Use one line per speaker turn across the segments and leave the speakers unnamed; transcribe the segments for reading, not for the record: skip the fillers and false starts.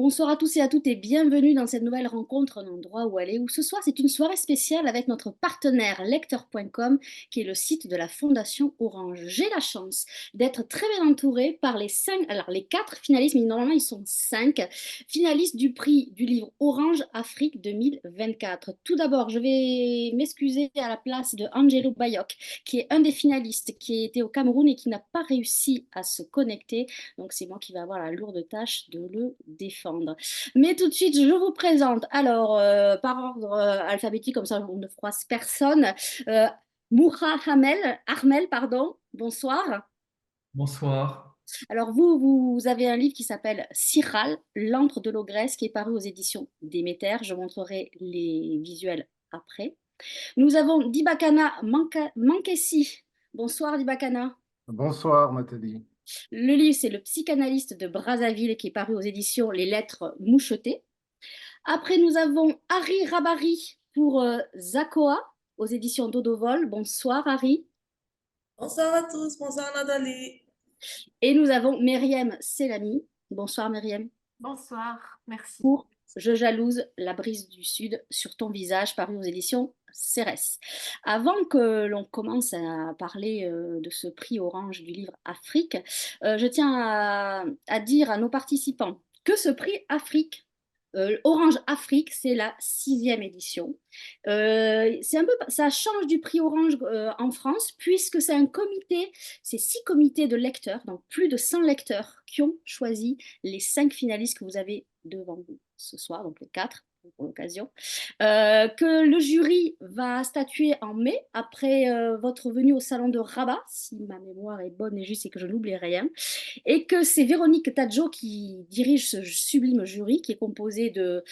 Bonsoir à tous et à toutes et bienvenue dans cette nouvelle rencontre, un endroit où aller. Où ce soir, c'est une soirée spéciale avec notre partenaire lecteur.com qui est le site de la Fondation Orange. J'ai la chance d'être très bien entourée par les quatre finalistes, mais normalement ils sont cinq finalistes du prix du livre Orange Afrique 2024. Tout d'abord, je vais m'excuser à la place de Angelo Bayok, qui est un des finalistes qui était au Cameroun et qui n'a pas réussi à se connecter. Donc c'est moi qui vais avoir la lourde tâche de le défendre. Mais tout de suite, je vous présente, alors par ordre alphabétique, comme ça on ne froisse personne, euh, Moura Armel, pardon, bonsoir.
Bonsoir.
Alors vous avez un livre qui s'appelle Siral, l'antre de l'ogresse, qui est paru aux éditions Déméter. Je montrerai les visuels après. Nous avons Dibakana Mankessi. Bonsoir Dibakana.
Bonsoir, Nathalie.
Le livre, c'est Le psychanalyste de Brazzaville qui est paru aux éditions Les Lettres Mouchetées. Après, nous avons Harry Rabari pour Zakoa aux éditions Dodovol. Bonsoir, Harry.
Bonsoir à tous, bonsoir Nathalie.
Et nous avons Myriam Selami. Bonsoir, Myriam.
Bonsoir, merci.
Pour Je jalouse la brise du Sud sur ton visage, paru aux éditions Cérès. Avant que l'on commence à parler de ce prix Orange du livre Afrique, je tiens à dire à nos participants que ce prix Afrique Orange Afrique, c'est la sixième édition. C'est un peu, ça change du prix Orange en France, puisque c'est un comité, c'est 6 comités de lecteurs, donc plus de 100 lecteurs qui ont choisi les 5 finalistes que vous avez devant vous ce soir, donc les 4 pour l'occasion, que le jury va statuer en mai, après votre venue au salon de Rabat, si ma mémoire est bonne et juste et que je n'oublie rien, et que c'est Véronique Tadjo qui dirige ce sublime jury qui est composé de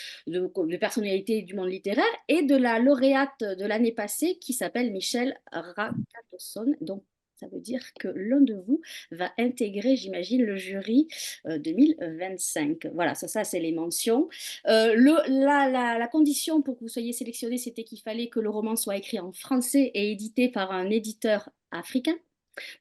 personnalités du monde littéraire et de la lauréate de l'année passée qui s'appelle Michel Rakatosson. Donc, ça veut dire que l'un de vous va intégrer, j'imagine, le jury 2025. Voilà, ça c'est les mentions. La condition pour que vous soyez sélectionné, c'était qu'il fallait que le roman soit écrit en français et édité par un éditeur africain,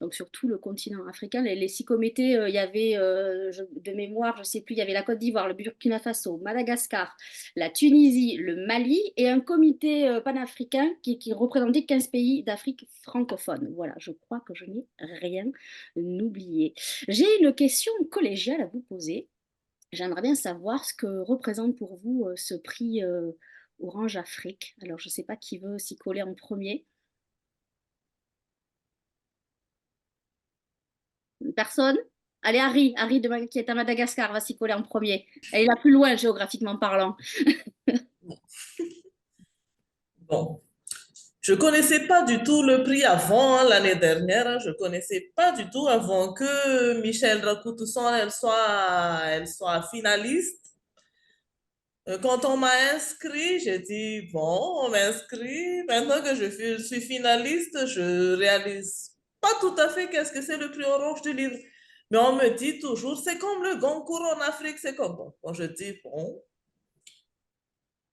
donc sur tout le continent africain. Les 6 comités, il y avait, de mémoire, je ne sais plus, il y avait la Côte d'Ivoire, le Burkina Faso, Madagascar, la Tunisie, le Mali, et un comité panafricain qui représentait 15 pays d'Afrique francophone. Voilà, je crois que je n'ai rien oublié. J'ai une question collégiale à vous poser. J'aimerais bien savoir ce que représente pour vous ce prix Orange Afrique. Alors, je ne sais pas qui veut s'y coller en premier. Personne? Allez, qui est à Madagascar, va s'y coller en premier. Elle est la plus loin géographiquement parlant.
Bon, je connaissais pas du tout le prix avant l'année dernière. Je connaissais pas du tout avant que Michel Rakoutousson elle soit finaliste. Quand on m'a inscrit, j'ai dit bon, on m'inscrit. Maintenant que je suis finaliste, je réalise pas tout à fait qu'est-ce que c'est le prix Orange du livre. Mais on me dit toujours, c'est comme le Goncourt en Afrique, c'est comme bon. Quand je dis bon.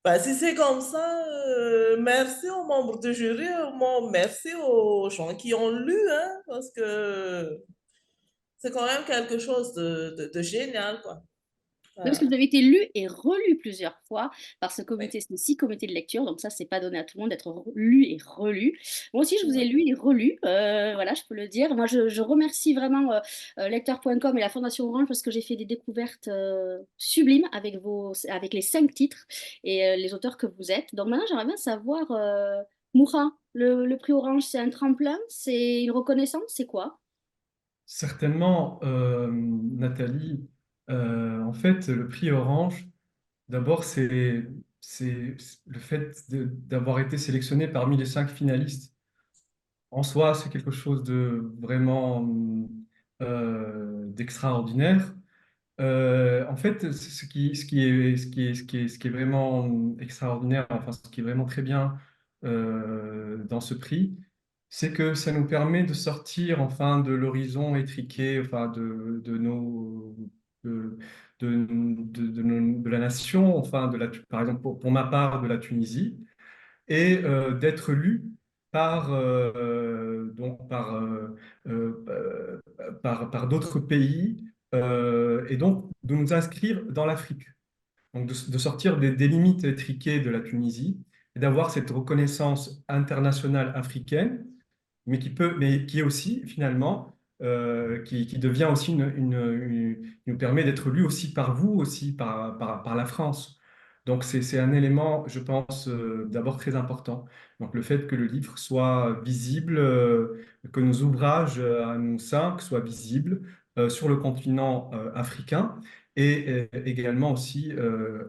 Bah, si c'est comme ça, merci aux membres du jury, merci aux gens qui ont lu, hein, parce que c'est quand même quelque chose de génial, quoi.
Parce que
Voilà.
vous avez été lu et relu plusieurs fois par ce
Oui.
comité, ces 6 comités de lecture, donc ça, c'est pas donné à tout le monde d'être lu et relu. Moi aussi, je vous ai
Ouais.
lu et relu, voilà, je peux le dire. Moi, je remercie vraiment lecteur.com et la Fondation Orange parce que j'ai fait des découvertes sublimes avec les 5 titres et les auteurs que vous êtes. Donc maintenant, j'aimerais bien savoir, Moura, le prix Orange, c'est un tremplin, c'est une reconnaissance, c'est quoi?
Certainement, Nathalie, en fait, le prix Orange, d'abord, c'est le fait d'avoir été sélectionné parmi les 5 finalistes. En soi, c'est quelque chose de vraiment d'extraordinaire. En fait, ce qui est vraiment extraordinaire, enfin, ce qui est vraiment très bien dans ce prix, c'est que ça nous permet de sortir enfin de l'horizon étriqué, enfin de nos de la nation, enfin par exemple pour ma part de la Tunisie, et d'être lu par d'autres pays, et donc de nous inscrire dans l'Afrique. Donc de sortir des limites étriquées de la Tunisie et d'avoir cette reconnaissance internationale africaine, mais qui est aussi finalement, qui devient aussi qui nous permet d'être lu aussi par vous, aussi par la France. Donc c'est un élément, je pense, d'abord très important. Donc le fait que le livre soit visible, que nos ouvrages à nous cinq soient visibles sur le continent africain et également aussi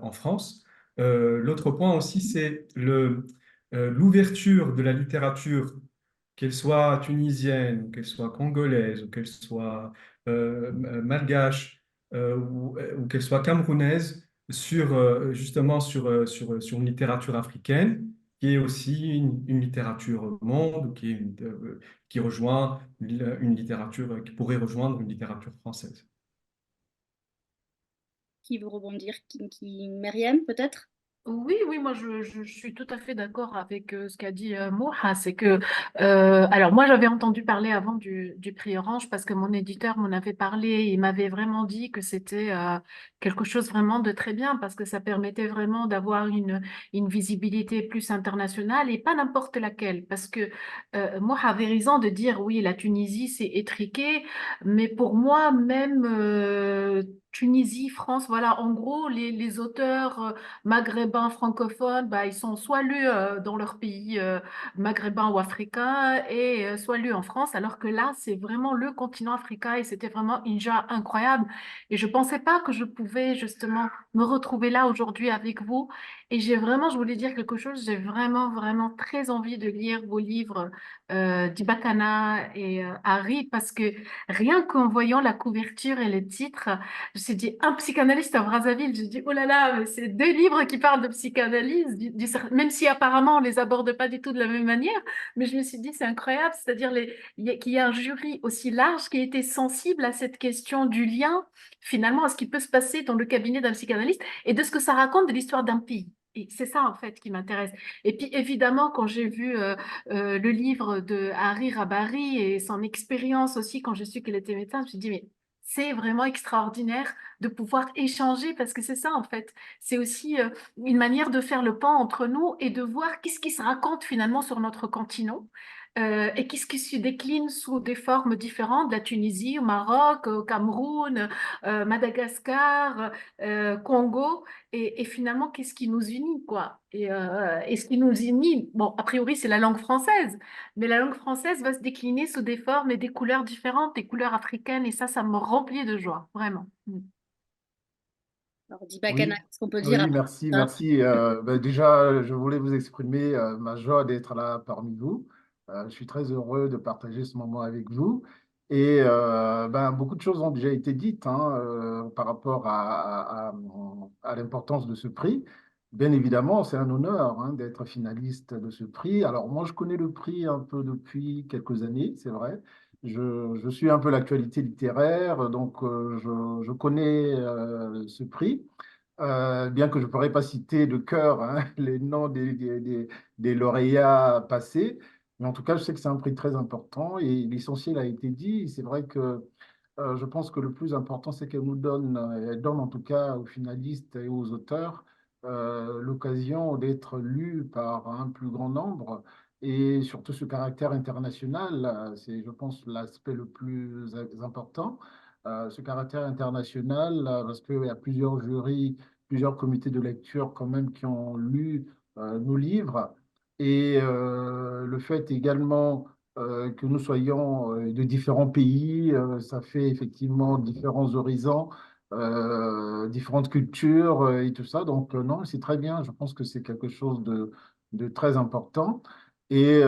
en France. L'autre point aussi, c'est l'ouverture de la littérature, qu'elle soit tunisienne, qu'elle soit congolaise, ou qu'elle soit malgache, ou qu'elle soit camerounaise, justement sur une littérature africaine, qui est aussi une littérature monde, qui rejoint une littérature, qui pourrait rejoindre une littérature française.
Qui veut rebondir? Myriam, peut-être?
Oui, oui, moi je suis tout à fait d'accord avec ce qu'a dit Moha. C'est que, alors moi j'avais entendu parler avant du prix Orange parce que mon éditeur m'en avait parlé. Il m'avait vraiment dit que c'était quelque chose vraiment de très bien parce que ça permettait vraiment d'avoir une visibilité plus internationale et pas n'importe laquelle. Parce que Moha avait raison de dire oui, la Tunisie c'est étriqué, mais pour moi même Tunisie, France, voilà, en gros les auteurs maghrébins francophones, bah, ils sont soit lus dans leur pays maghrébin ou africain et soit lus en France, alors que là, c'est vraiment le continent africain et c'était vraiment une joie incroyable. Et je pensais pas que je pouvais justement me retrouver là aujourd'hui avec vous. Et je voulais dire quelque chose, j'ai vraiment, vraiment très envie de lire vos livres d'Ibakana et Harry parce que rien qu'en voyant la couverture et les titres, je me suis dit, un psychanalyste à Brazzaville. J'ai dit, oh là là, mais c'est deux livres qui parlent de psychanalyse, même si apparemment on les aborde pas du tout de la même manière. Mais je me suis dit, c'est incroyable, c'est-à-dire qu'il y a un jury aussi large qui a été sensible à cette question du lien, finalement, à ce qui peut se passer dans le cabinet d'un psychanalyste et de ce que ça raconte de l'histoire d'un pays. Et c'est ça, en fait, qui m'intéresse. Et puis, évidemment, quand j'ai vu le livre de Harry Rabari et son expérience aussi, quand je su qu'il était médecin, je me suis dit, mais c'est vraiment extraordinaire de pouvoir échanger parce que c'est ça en fait. C'est aussi une manière de faire le pont entre nous et de voir qu'est-ce qui se raconte finalement sur notre continent et qu'est-ce qui se décline sous des formes différentes, de la Tunisie, au Maroc, au Cameroun, Madagascar, Congo, et finalement qu'est-ce qui nous unit quoi. Et ce qui nous unit, bon, a priori c'est la langue française, mais la langue française va se décliner sous des formes et des couleurs différentes, des couleurs africaines, et ça me remplit de joie, vraiment. Mm.
Alors, Dibakana,
Oui,
qu'est-ce qu'on peut dire
oui,
après
merci,
ça?
merci. Déjà, je voulais vous exprimer ma joie d'être là parmi vous. Je suis très heureux de partager ce moment avec vous. Et beaucoup de choses ont déjà été dites hein, par rapport à l'importance de ce prix. Bien évidemment, c'est un honneur hein, d'être finaliste de ce prix. Alors moi, je connais le prix un peu depuis quelques années, c'est vrai. Je suis un peu l'actualité littéraire, donc je connais ce prix. Bien que je ne pourrais pas citer de cœur hein, les noms des lauréats passés, mais en tout cas, je sais que c'est un prix très important et l'essentiel a été dit. C'est vrai que je pense que le plus important, c'est qu'elle nous donne, elle donne en tout cas aux finalistes et aux auteurs l'occasion d'être lus par un plus grand nombre et surtout ce caractère international, c'est, je pense, l'aspect le plus important. Ce caractère international, parce qu'il y a plusieurs jurys, plusieurs comités de lecture quand même qui ont lu nos livres. Et le fait également que nous soyons de différents pays, ça fait effectivement différents horizons, différentes cultures et tout ça. Donc non, c'est très bien. Je pense que c'est quelque chose de très important. Et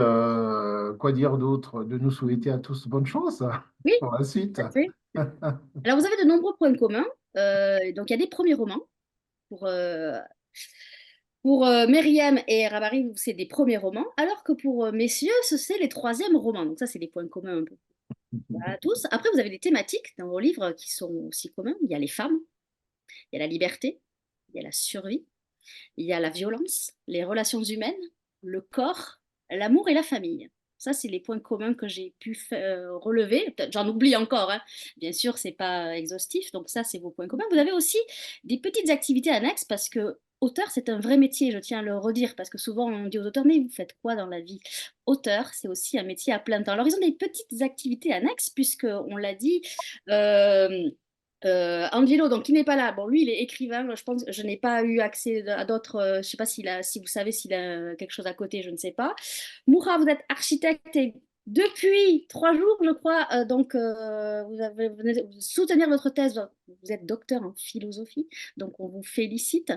quoi dire d'autre? De nous souhaiter à tous bonne chance
Oui,
pour la suite.
tout à fait. Alors, vous avez de nombreux points communs. Donc, il y a des premiers romans. Pour, euh, pour Myriam et Rabari, c'est des premiers romans, alors que pour messieurs, c'est les troisièmes romans. Donc, ça, c'est des points communs un peu à tous. Après, vous avez des thématiques dans vos livres qui sont aussi communs. Il y a les femmes, il y a la liberté, il y a la survie, il y a la violence, les relations humaines, le corps, l'amour et la famille. Ça, c'est les points communs que j'ai pu relever. Peut-être j'en oublie encore, hein. Bien sûr, c'est pas exhaustif. Donc ça, c'est vos points communs. Vous avez aussi des petites activités annexes parce que auteur, c'est un vrai métier, je tiens à le redire, parce que souvent on dit aux auteurs, mais vous faites quoi dans la vie? Auteur, c'est aussi un métier à plein temps. Alors, ils ont des petites activités annexes, puisque on l'a dit, euh, Angelo, donc qui n'est pas là. Bon, lui, il est écrivain. Je pense, je n'ai pas eu accès à d'autres. Je ne sais pas si vous savez s'il a quelque chose à côté, je ne sais pas. Moura, vous êtes architecte et depuis 3 jours, je crois. Donc, vous venez de soutenir votre thèse. Vous êtes docteur en philosophie, donc on vous félicite.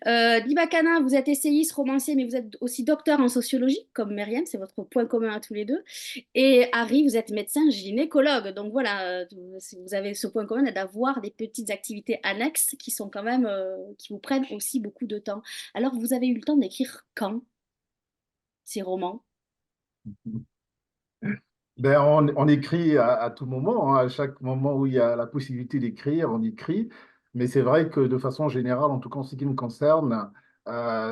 Dibakana, vous êtes essayiste, romancier, mais vous êtes aussi docteur en sociologie, comme Myriam, c'est votre point commun à tous les deux. Et Harry, vous êtes médecin gynécologue. Donc voilà, vous avez ce point commun d'avoir des petites activités annexes qui sont quand même, qui vous prennent aussi beaucoup de temps. Alors, vous avez eu le temps d'écrire quand ces romans?
Ben, on écrit à tout moment, hein, à chaque moment où il y a la possibilité d'écrire, on écrit. Mais c'est vrai que de façon générale, en tout cas en ce qui me concerne,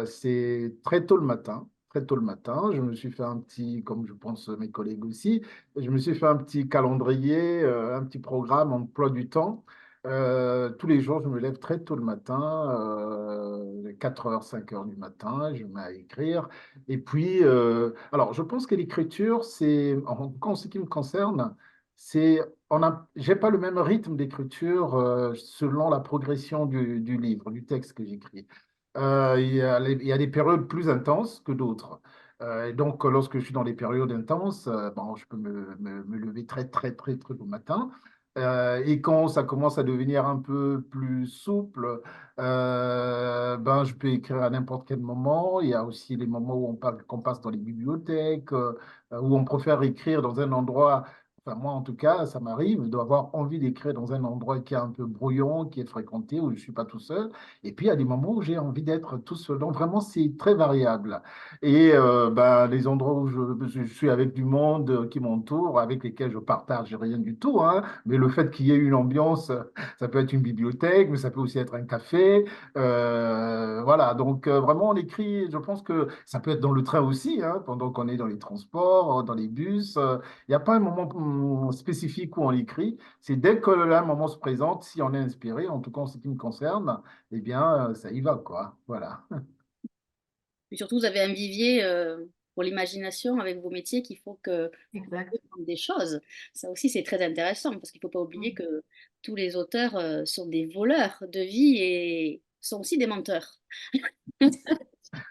c'est très tôt le matin. Très tôt le matin, je me suis fait un petit, comme je pense mes collègues aussi, je me suis fait un petit calendrier, un petit programme emploi du temps. Tous les jours, je me lève très tôt le matin, 4 heures, 5 heures du matin, je me mets à écrire. Et puis, alors, je pense que l'écriture, c'est, en tout cas, en ce qui me concerne, c'est, j'ai pas le même rythme d'écriture selon la progression du livre, du texte que j'écris. Il y a des périodes plus intenses que d'autres. Et donc, lorsque je suis dans les périodes intenses, bon, je peux me lever très, très, très, très tôt le matin. Et quand ça commence à devenir un peu plus souple, ben, je peux écrire à n'importe quel moment. Il y a aussi les moments où qu'on passe dans les bibliothèques, où on préfère écrire dans un endroit. Enfin, moi, en tout cas, ça m'arrive d'avoir envie d'écrire dans un endroit qui est un peu brouillon, qui est fréquenté, où je ne suis pas tout seul. Et puis, il y a des moments où j'ai envie d'être tout seul. Donc, vraiment, c'est très variable. Et ben, les endroits où je suis avec du monde qui m'entoure, avec lesquels je partage rien du tout, hein, mais le fait qu'il y ait une ambiance, ça peut être une bibliothèque, mais ça peut aussi être un café. Voilà, donc vraiment, on écrit, je pense que ça peut être dans le train aussi, hein, pendant qu'on est dans les transports, dans les bus. Il n'y a pas un moment spécifique où on écrit. C'est dès que là, un moment se présente, si on est inspiré, en tout cas en ce qui me concerne, eh bien, ça y va, quoi. Voilà.
Et surtout, vous avez un vivier pour l'imagination avec vos métiers qu'il faut que
Exact.
des choses. Ça aussi, c'est très intéressant parce qu'il ne faut pas oublier
Mm.
que tous les auteurs sont des voleurs de vie et sont aussi des menteurs.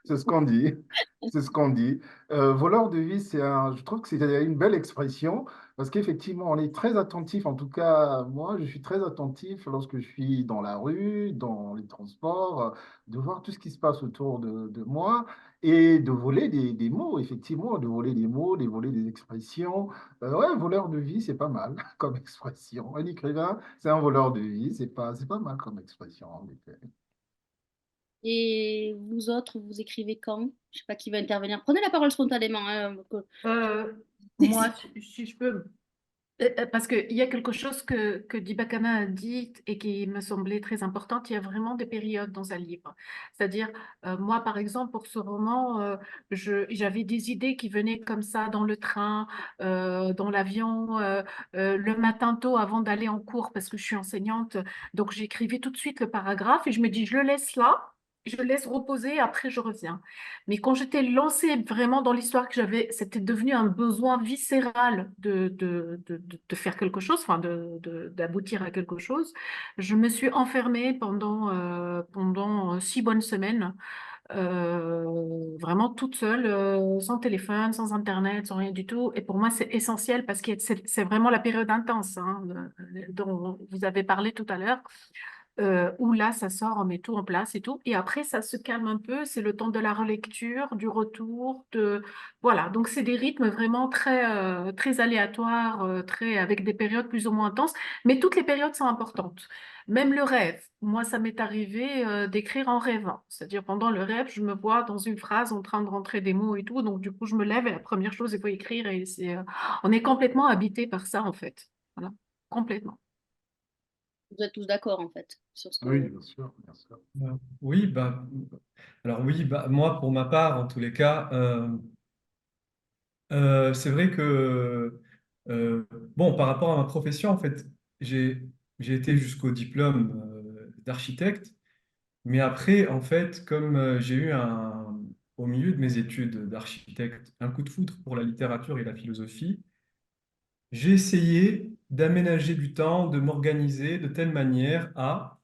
C'est ce qu'on dit. C'est ce qu'on dit. Voleur de vie, je trouve que c'est une belle expression parce qu'effectivement, on est très attentif. En tout cas, moi, je suis très attentif lorsque je suis dans la rue, dans les transports, de voir tout ce qui se passe autour de moi et de voler des mots, effectivement, de voler des mots, de voler des expressions. Ouais, voleur de vie, c'est pas mal comme expression. Un écrivain, c'est un voleur de vie, c'est pas mal comme expression, en effet.
Et vous autres, vous écrivez quand? Je ne sais pas qui va intervenir. Prenez la parole spontanément, hein,
Euh, moi, si je peux. Parce qu'il y a quelque chose que Dibakana a dit et qui me semblait très importante. Il y a vraiment des périodes dans un livre. C'est-à-dire, moi, par exemple, pour ce roman, j'avais des idées qui venaient comme ça dans le train, dans l'avion, le matin tôt avant d'aller en cours, parce que je suis enseignante. Donc, j'écrivais tout de suite le paragraphe et je me dis, je le laisse là. Je le laisse reposer, après je reviens. Mais quand j'étais lancée vraiment dans l'histoire que j'avais, c'était devenu un besoin viscéral de faire quelque chose, enfin d'aboutir à quelque chose. Je me suis enfermée pendant 6 bonnes semaines, vraiment toute seule, sans téléphone, sans Internet, sans rien du tout. Et pour moi, c'est essentiel parce que c'est vraiment la période intense, hein, dont vous avez parlé tout à l'heure, où là, ça sort, on met tout en place et tout. Et après, ça se calme un peu. C'est le temps de la relecture, du retour, voilà. Donc, c'est des rythmes vraiment très aléatoires, avec des périodes plus ou moins intenses. Mais toutes les périodes sont importantes. Même le rêve. Moi, ça m'est arrivé d'écrire en rêvant. C'est-à-dire, pendant le rêve, je me vois dans une phrase en train de rentrer des mots et tout. Donc, du coup, je me lève et la première chose, il faut écrire. Et on est complètement habité par ça, en fait. Voilà. Complètement.
vous êtes tous d'accord en fait sur ce
Oui,
que.
bien sûr, bien sûr.
Oui, bah, alors oui, bah, moi, pour ma part, en tous les cas, C'est vrai que, euh, bon, par rapport à ma profession, en fait, j'ai été jusqu'au diplôme d'architecte, mais après, en fait, comme j'ai eu au milieu de mes études d'architecte un coup de foudre pour la littérature et la philosophie, j'ai essayé d'aménager du temps, de m'organiser de telle manière à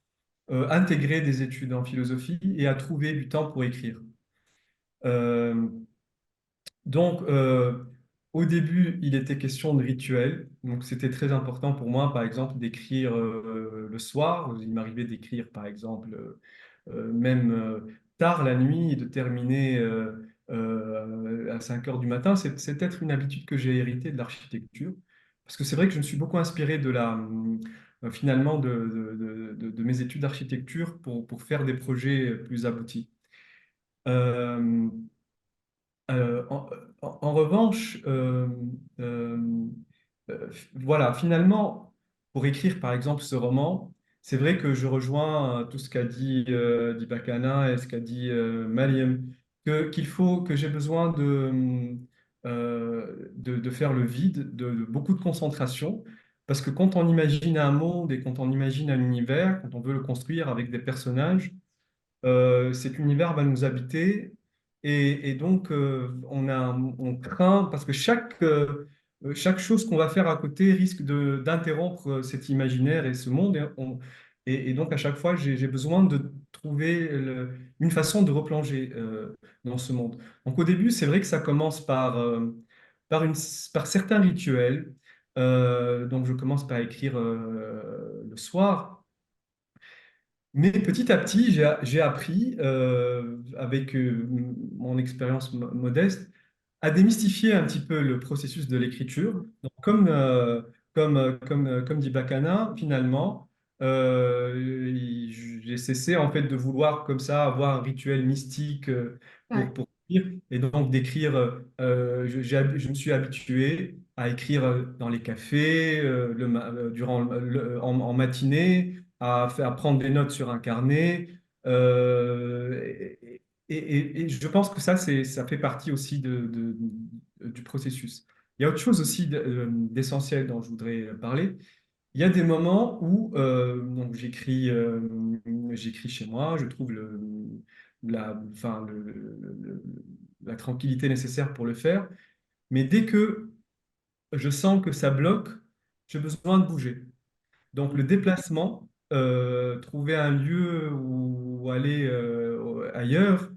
intégrer des études en philosophie et à trouver du temps pour écrire. Euh, Donc, au début, il était question de rituel. Donc, c'était très important pour moi, par exemple, d'écrire le soir. Il m'arrivait d'écrire, par exemple, même tard la nuit et de terminer à 5 heures du matin. C'est peut-être une habitude que j'ai héritée de l'architecture. Parce que c'est vrai que je me suis beaucoup inspiré finalement de mes études d'architecture pour faire des projets plus aboutis. Euh, en revanche, euh, voilà, finalement, pour écrire par exemple ce roman, c'est vrai que je rejoins tout ce qu'a dit Dibakana et ce qu'a dit Maliem, qu'il faut, que j'ai besoin de faire le vide, de beaucoup de concentration, parce que quand on imagine un monde et quand on imagine un univers, quand on veut le construire avec des personnages, cet univers va nous habiter et donc on craint parce que chaque chose qu'on va faire à côté risque d'interrompre cet imaginaire et ce monde et donc à chaque fois j'ai besoin de trouver une façon de replonger dans ce monde. Donc au début c'est vrai que ça commence par certains rituels. Donc je commence par écrire le soir. Mais petit à petit, j'ai appris, avec mon expérience modeste, à démystifier un petit peu le processus de l'écriture. Donc, comme dit Bakana, finalement, j'ai cessé en fait de vouloir comme ça avoir un rituel mystique
Ouais.
pour écrire. Et donc d'écrire, je me suis habitué à écrire dans les cafés, en matinée à prendre des notes sur un carnet. Et je pense que ça fait partie aussi du processus. Il y a autre chose aussi d'essentiel dont je voudrais parler. Il y a des moments où donc j'écris chez moi, je trouve enfin, la tranquillité nécessaire pour le faire, mais dès que je sens que ça bloque, j'ai besoin de bouger. Donc le déplacement, trouver un lieu ou aller ailleurs,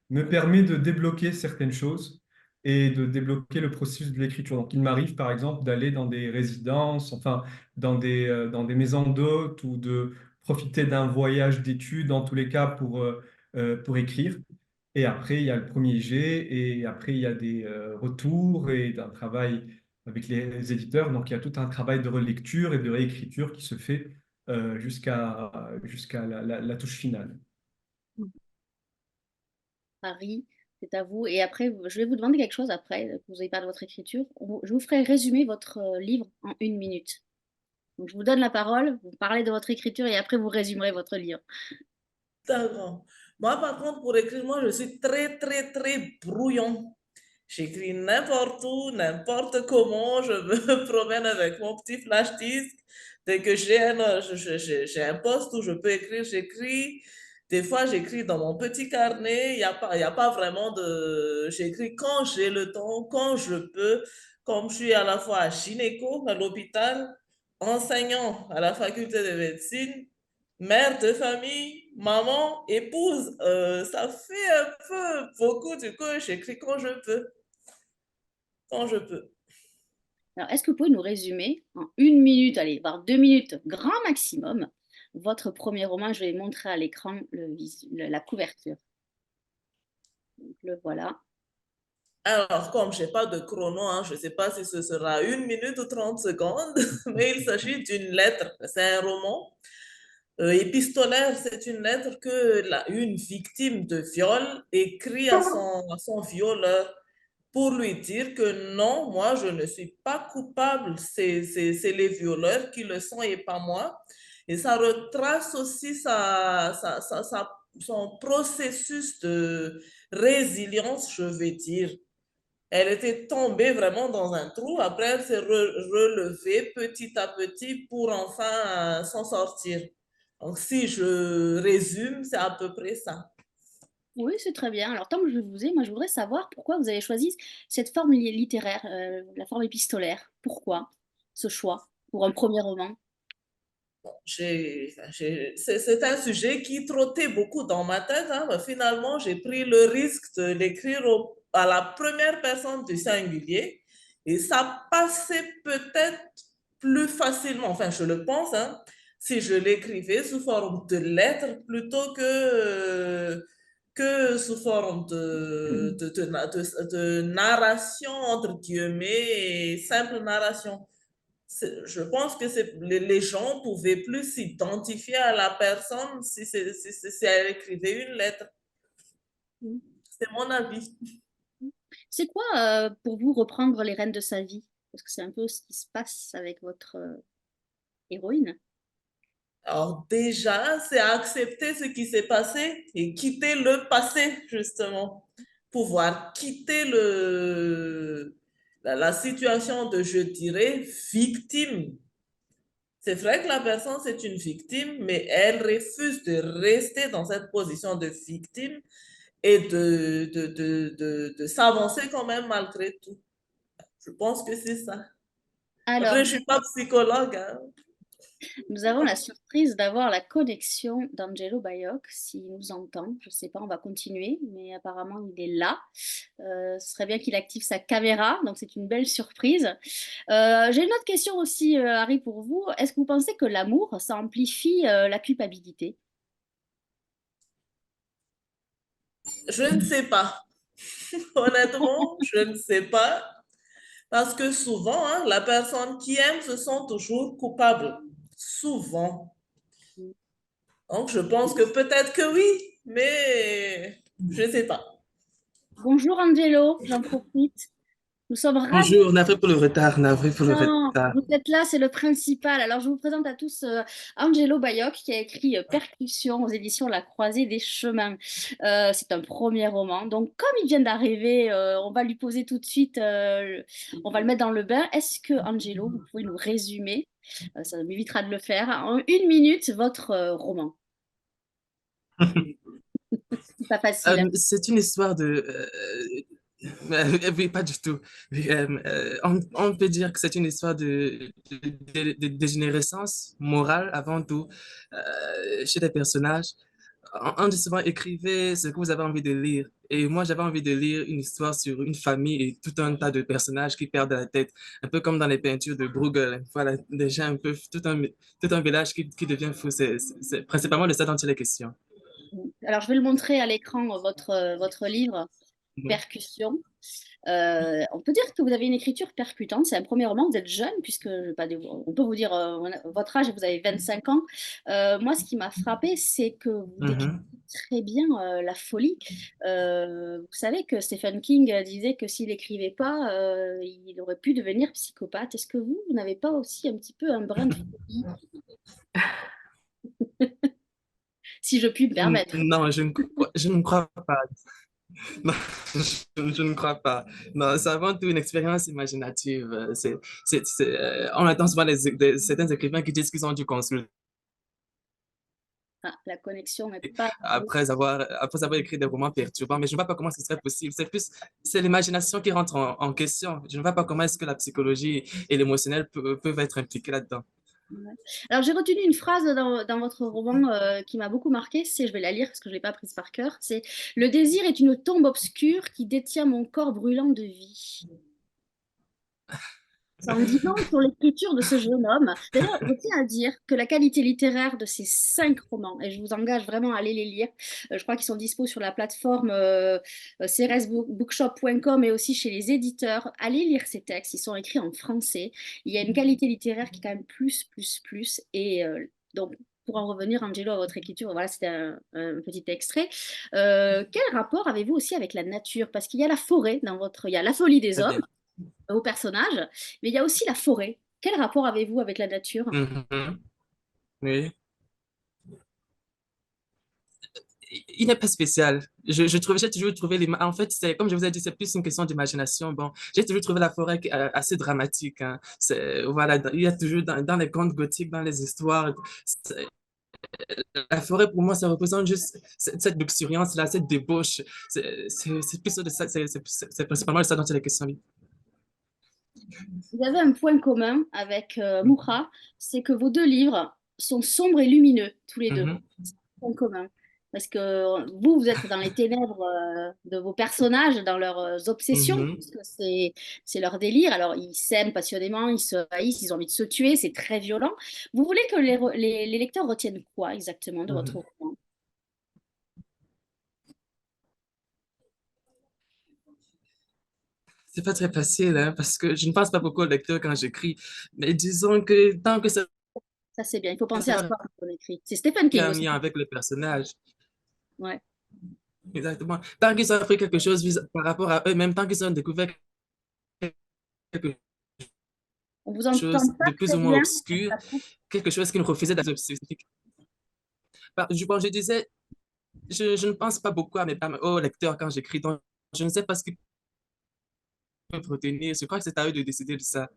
me permet de débloquer certaines choses et de débloquer le processus de l'écriture. Donc il m'arrive par exemple d'aller dans des résidences, enfin dans des maisons d'hôtes ou de profiter d'un voyage d'études, en tous les cas pour écrire. Et après, il y a le premier jet, et après, il y a des retours et un travail avec les éditeurs. Donc, il y a tout un travail de relecture et de réécriture qui se fait jusqu'à la touche finale.
Paris, c'est à vous. Et après, je vais vous demander quelque chose après, que vous avez parlé de votre écriture. Je vous ferai résumer votre livre en 1 minute. Donc, je vous donne la parole, vous parlez de votre écriture et après, vous résumerez votre livre.
D'accord. Moi, par contre, pour écrire, moi, je suis très, très, très brouillon. J'écris n'importe où, n'importe comment. Je me promène avec mon petit flash disk. Dès que j'ai un poste où je peux écrire, j'écris. Des fois, j'écris dans mon petit carnet. Il y a pas vraiment de... J'écris quand j'ai le temps, quand je peux. Comme je suis à la fois gynéco à l'hôpital, enseignant à la faculté de médecine, mère de famille, maman, épouse, ça fait un peu beaucoup. Du coup, j'écris quand je peux, quand je peux.
Alors, est-ce que vous pouvez nous résumer en 1 minute, allez, voire 2 minutes, grand maximum, votre premier roman? Je vais montrer à l'écran la couverture. Donc, le voilà.
Alors, comme je n'ai pas de chrono, hein, je ne sais pas si ce sera 1 minute ou 30 secondes, mais il s'agit d'une lettre. C'est un roman épistolaire. C'est une lettre que une victime de viol écrit à son violeur pour lui dire que non, moi, je ne suis pas coupable. C'est les violeurs qui le sont et pas moi. Et ça retrace aussi son processus de résilience, je vais dire. Elle était tombée vraiment dans un trou. Après, elle s'est relevée petit à petit pour enfin s'en sortir. Donc, si je résume, c'est à peu près ça.
Oui, c'est très bien. Alors, tant que je vous ai, moi, je voudrais savoir pourquoi vous avez choisi cette forme littéraire, la forme épistolaire. Pourquoi ce choix pour un premier roman?
C'est un sujet qui trottait beaucoup dans ma tête, hein, mais finalement, j'ai pris le risque de l'écrire à la première personne du singulier et ça passait peut-être plus facilement, enfin, je le pense, hein, si je l'écrivais sous forme de lettres plutôt que sous forme de narration, entre guillemets, et simple narration. Je pense que les gens pouvaient plus s'identifier à la personne si elle écrivait une lettre. C'est mon avis.
C'est quoi pour vous reprendre les rênes de sa vie? Parce que c'est un peu ce qui se passe avec votre héroïne.
Alors déjà, c'est accepter ce qui s'est passé et quitter le passé, justement. Pouvoir quitter la situation de, je dirais, victime. C'est vrai que la personne, c'est une victime, mais elle refuse de rester dans cette position de victime et de s'avancer quand même malgré tout. Je pense que c'est ça. Après, je
Alors,
ne suis pas psychologue, hein.
nous avons la surprise d'avoir la connexion d'Angelo Bayok, s'il nous entend. Je ne sais pas, on va continuer, mais apparemment il est là. Ce serait bien qu'il active sa caméra, donc c'est une belle surprise. J'ai une autre question aussi, Harry, pour vous. Est-ce que vous pensez que l'amour, ça amplifie la culpabilité?
Je ne sais pas. Honnêtement, je ne sais pas. Parce que souvent, hein, la personne qui aime se sent toujours coupable. Souvent. Donc, je pense que peut-être que oui, mais je ne sais pas.
Bonjour Angelo, j'en profite. Nous sommes ravis.
Bonjour, navré pour le retard, navré pour le
Non,
retard.
vous êtes là, c'est le principal. Alors, je vous présente à tous Angelo Bayok qui a écrit Percussion aux éditions La Croisée des Chemins. C'est un premier roman. Donc, comme il vient d'arriver, on va lui poser tout de suite, on va le mettre dans le bain. Est-ce que, Angelo, vous pouvez nous résumer, ça m'évitera de le faire, en 1 minute, votre roman? C'est pas facile, hein.
C'est une histoire de... oui, pas du tout. Oui, on peut dire que c'est une histoire de dégénérescence morale avant tout chez des personnages. On dit souvent écrivez ce que vous avez envie de lire. Et moi, j'avais envie de lire une histoire sur une famille et tout un tas de personnages qui perdent la tête, un peu comme dans les peintures de Bruegel. Voilà, déjà un peu tout un village qui devient fou. C'est principalement de ça dont il est question.
Alors, je vais le montrer à l'écran, votre livre,
Mhm.
Percussion. On peut dire que vous avez une écriture percutante. C'est un premier roman. Vous êtes jeune, puisque on peut vous dire votre âge et vous avez 25 ans. Moi, ce qui m'a frappé, c'est que vous décrivez
Mhm.
très bien la folie. Vous savez que Stephen King disait que s'il n'écrivait pas, il aurait pu devenir psychopathe. Est-ce que vous n'avez pas aussi un petit peu un brin de folie, si je puis me permettre?
Non, je ne crois pas. Non, je ne crois pas. Non, c'est avant tout une expérience imaginative. On attend souvent certains écrivains qui disent qu'ils ont dû consulter
Ah, la connexion n'est pas...
après avoir écrit des romans perturbants, mais je ne vois pas comment ce serait possible. C'est l'imagination qui rentre en question. Je ne vois pas comment est-ce que la psychologie et l'émotionnel peuvent être impliqués là-dedans.
Ouais. Alors j'ai retenu une phrase dans votre roman qui m'a beaucoup marqué, c'est, je vais la lire parce que je ne l'ai pas prise par cœur, c'est «Le désir est une tombe obscure qui détient mon corps brûlant de vie». Ça en dit long sur l'écriture de ce jeune homme. D'ailleurs, je tiens à dire que la qualité littéraire de ces 5 romans, et je vous engage vraiment à aller les lire, je crois qu'ils sont dispo sur la plateforme crsbookshop.com et aussi chez les éditeurs. Allez lire ces textes, ils sont écrits en français. Il y a une qualité littéraire qui est quand même plus, plus, plus. Et donc, pour en revenir, Angelo, à votre écriture, voilà, c'était un petit extrait. Quel rapport avez-vous aussi avec la nature? Parce qu'il y a la forêt dans votre... Il y a la folie des
Très
hommes
bien.
aux personnages, mais il y a aussi la forêt. Quel rapport avez-vous avec la nature?
Mhm. Oui. il n'est pas spécial. J'ai toujours trouvé en fait, c'est comme je vous ai dit, c'est plus une question d'imagination. Bon, j'ai toujours trouvé la forêt assez dramatique, hein. Voilà, il y a toujours dans les contes gothiques, dans les histoires, la forêt pour moi, ça représente juste cette luxuriance-là, cette débauche. C'est plus de ça, c'est principalement de ça dont il est question.
Vous avez un point commun avec Moura, c'est que vos deux livres sont sombres et lumineux, tous les deux.
Mhm,
C'est un point commun. Parce que vous, vous êtes dans les ténèbres de vos personnages, dans leurs obsessions,
mhm.
parce que c'est leur délire. Alors, ils s'aiment passionnément, ils se haïssent, ils ont envie de se tuer, c'est très violent. Vous voulez que les lecteurs retiennent quoi exactement de votre roman?
C'est pas très facile, hein, parce que je ne pense pas beaucoup au lecteur quand j'écris. Mais disons que tant que ça
Ça, c'est bien. Il faut penser à
reste
soi quand on écrit. C'est Stephen King
en
aussi.
lien avec le personnage,
Ouais.
exactement. Tant qu'ils ont appris quelque chose par rapport à eux-mêmes, tant qu'ils ont découvert quelque
On vous entend
chose
pas
de plus
très
ou moins
bien.
obscur, quelque chose qu'ils refusaient d'être spécifique. Bon, je disais, je ne pense pas beaucoup aux lecteurs quand j'écris, donc je ne sais pas ce qu'ils peuvent retenir. Je crois que c'est à eux de décider de ça.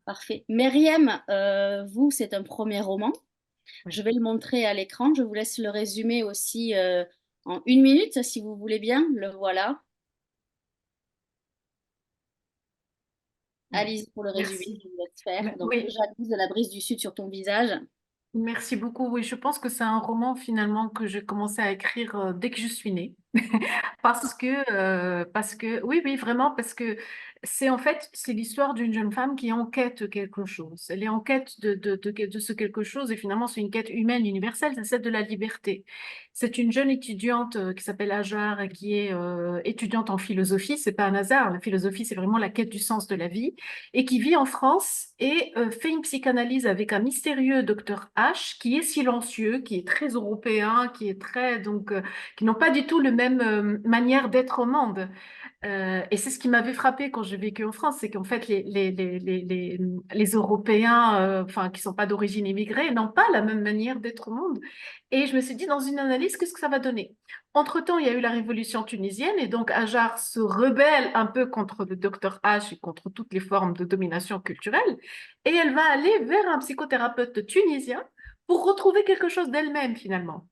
Parfait. Myriam, vous, c'est un premier roman. Je vais le montrer à l'écran. Je vous laisse le résumer aussi en 1 minute, si vous voulez bien. Le voilà.
Oui,
Allez-y pour le résumé,
merci.
je vous laisse faire. Donc,
Oui,
jalouse de la brise du Sud sur ton visage.
merci beaucoup. Oui, je pense que c'est un roman finalement que j'ai commencé à écrire dès que je suis née. Parce que, oui, oui, vraiment, parce que c'est en fait, c'est l'histoire d'une jeune femme qui enquête quelque chose. Elle est en quête de ce quelque chose et finalement, c'est une quête humaine universelle, c'est celle de la liberté. C'est une jeune étudiante qui s'appelle Hajar et qui est étudiante en philosophie. C'est pas un hasard. La philosophie, c'est vraiment la quête du sens de la vie et qui vit en France et fait une psychanalyse avec un mystérieux docteur H qui est silencieux, qui est très européen, qui est très qui n'ont pas du tout le même manière d'être au monde. Et c'est ce qui m'avait frappé quand j'ai vécu en France, c'est qu'en fait les Européens, enfin qui sont pas d'origine immigrée, n'ont pas la même manière d'être au monde. Et je me suis dit dans une analyse, qu'est-ce que ça va donner? Entre-temps, il y a eu la révolution tunisienne et donc Hajar se rebelle un peu contre le docteur H et contre toutes les formes de domination culturelle. Et elle va aller vers un psychothérapeute tunisien pour retrouver quelque chose d'elle-même finalement.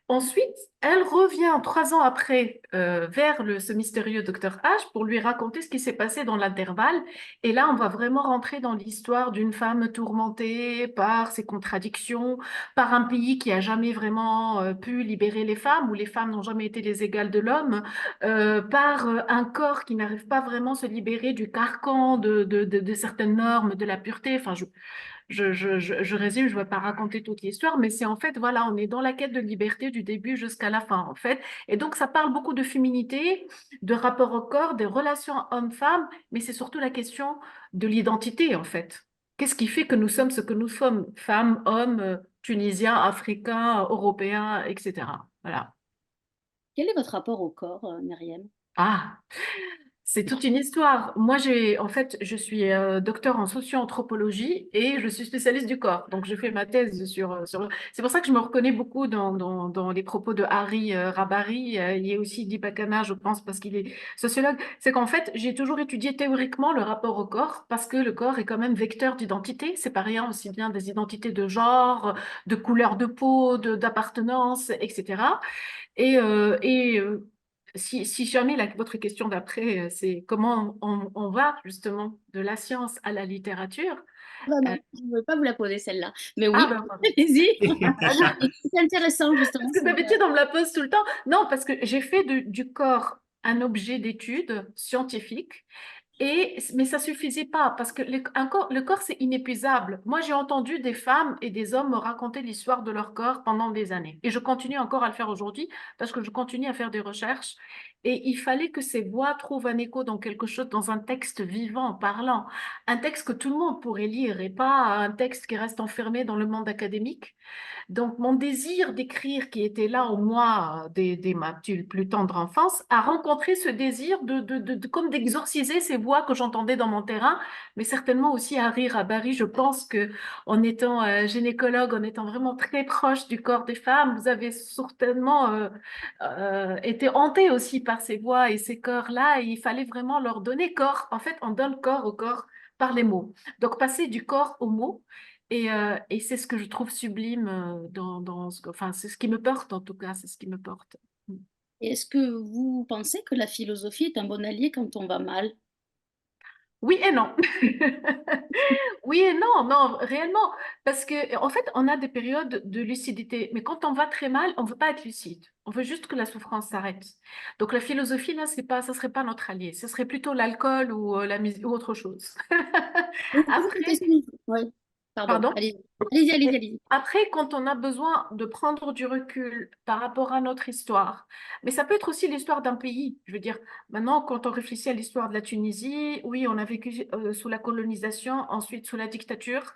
Ensuite, elle revient 3 ans après vers ce mystérieux docteur H pour lui raconter ce qui s'est passé dans l'intervalle. Et là, on va vraiment rentrer dans l'histoire d'une femme tourmentée par ses contradictions, par un pays qui a jamais vraiment pu libérer les femmes, où les femmes n'ont jamais été les égales de l'homme, par un corps qui n'arrive pas vraiment à se libérer du carcan de certaines normes de la pureté. Enfin, je résume, je ne vais pas raconter toute l'histoire, mais c'est en fait, voilà, on est dans la quête de liberté du début jusqu'à la fin, en fait. Et donc, ça parle beaucoup de féminité, de rapport au corps, des relations hommes-femmes, mais c'est surtout la question de l'identité, en fait. Qu'est-ce qui fait que nous sommes ce que nous sommes, femmes, hommes, tunisiens, africains, européens, etc. Voilà.
Quel est votre rapport au corps, Myriam?
Ah, c'est toute une histoire. Moi, en fait, je suis docteur en socio-anthropologie et je suis spécialiste du corps. Donc, je fais ma thèse C'est pour ça que je me reconnais beaucoup dans les propos de Hari Rabari. Il y a aussi Dipakana, je pense, parce qu'il est sociologue. C'est qu'en fait, j'ai toujours étudié théoriquement le rapport au corps parce que le corps est quand même vecteur d'identité. C'est pas rien, aussi bien des identités de genre, de couleur de peau, d'appartenance, etc. Si jamais votre question d'après, c'est comment on va justement de la science à la littérature.
Ah bah
euh,
non, je ne veux pas vous la poser celle-là. Mais
ah
oui,
ben pardon.
allez-y.
Ah, non,
C'est intéressant, justement.
parce que d'habitude on me la pose tout le temps. Non, parce que j'ai fait du corps un objet d'étude scientifique. Mais ça suffisait pas parce que le corps, c'est inépuisable. Moi, j'ai entendu des femmes et des hommes me raconter l'histoire de leur corps pendant des années. Et je continue encore à le faire aujourd'hui parce que je continue à faire des recherches. Et il fallait que ces voix trouvent un écho dans quelque chose, dans un texte vivant, parlant, un texte que tout le monde pourrait lire et pas un texte qui reste enfermé dans le monde académique. Donc, mon désir d'écrire qui était là au moi dès ma plus tendre enfance a rencontré ce désir comme d'exorciser ces voix que j'entendais dans mon terrain, mais certainement aussi à rire à Bari. Je pense que en étant gynécologue, en étant vraiment très proche du corps des femmes, vous avez certainement été hanté aussi par ces voix et ces corps-là, et il fallait vraiment leur donner corps. En fait, on donne corps au corps par les mots. Donc, passer du corps aux mots. Et c'est ce que je trouve sublime enfin, c'est ce qui me porte en tout cas, c'est ce qui me porte.
Et est-ce que vous pensez que la philosophie est un bon allié quand on va mal?
Oui et non. Oui et non, non, réellement. Parce que, en fait, on a des périodes de lucidité. Mais quand on va très mal, on ne veut pas être lucide. On veut juste que la souffrance s'arrête. Donc, la philosophie, là, ça serait pas notre allié. Ce serait plutôt l'alcool ou la musique ou autre chose.
Oui, c'est juste une
Après,
question. Oui, pardon,
pardon?
allez-y. Allez-y, allez-y,
Et
allez-y.
après, quand on a besoin de prendre du recul par rapport à notre histoire, mais ça peut être aussi l'histoire d'un pays. Je veux dire, maintenant, quand on réfléchit à l'histoire de la Tunisie, oui, on a vécu sous la colonisation, ensuite sous la dictature,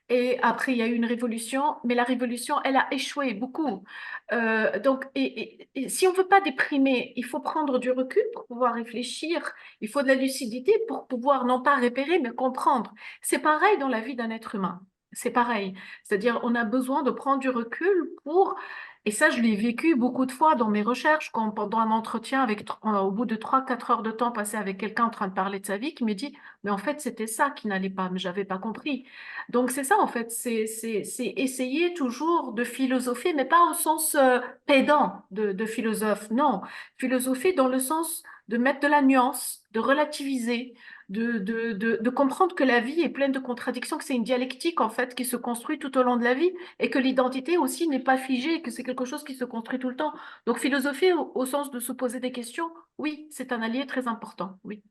et après, il y a eu une révolution, mais la révolution, elle a échoué beaucoup. Donc, et si on veut pas déprimer, il faut prendre du recul pour pouvoir réfléchir, il faut de la lucidité pour pouvoir non pas repérer, mais comprendre. C'est pareil dans la vie d'un être humain. C'est pareil. C'est-à-dire, on a besoin de prendre du recul pour, et ça, je l'ai vécu beaucoup de fois dans mes recherches, quand pendant un entretien, au bout de 3, 4 heures de temps passé avec quelqu'un en train de parler de sa vie, qui me dit, mais en fait, c'était ça qui n'allait pas, mais j'avais pas compris. Donc, c'est ça, en fait, c'est essayer toujours de philosopher, mais pas au sens pédant de philosophe, non. Philosopher dans le sens de mettre de la nuance, de relativiser, de comprendre que la vie est pleine de contradictions, que c'est une dialectique en fait qui se construit tout au long de la vie et que l'identité aussi n'est pas figée, que c'est quelque chose qui se construit tout le temps. Donc philosopher au sens de se poser des questions, oui, c'est un allié très important, oui.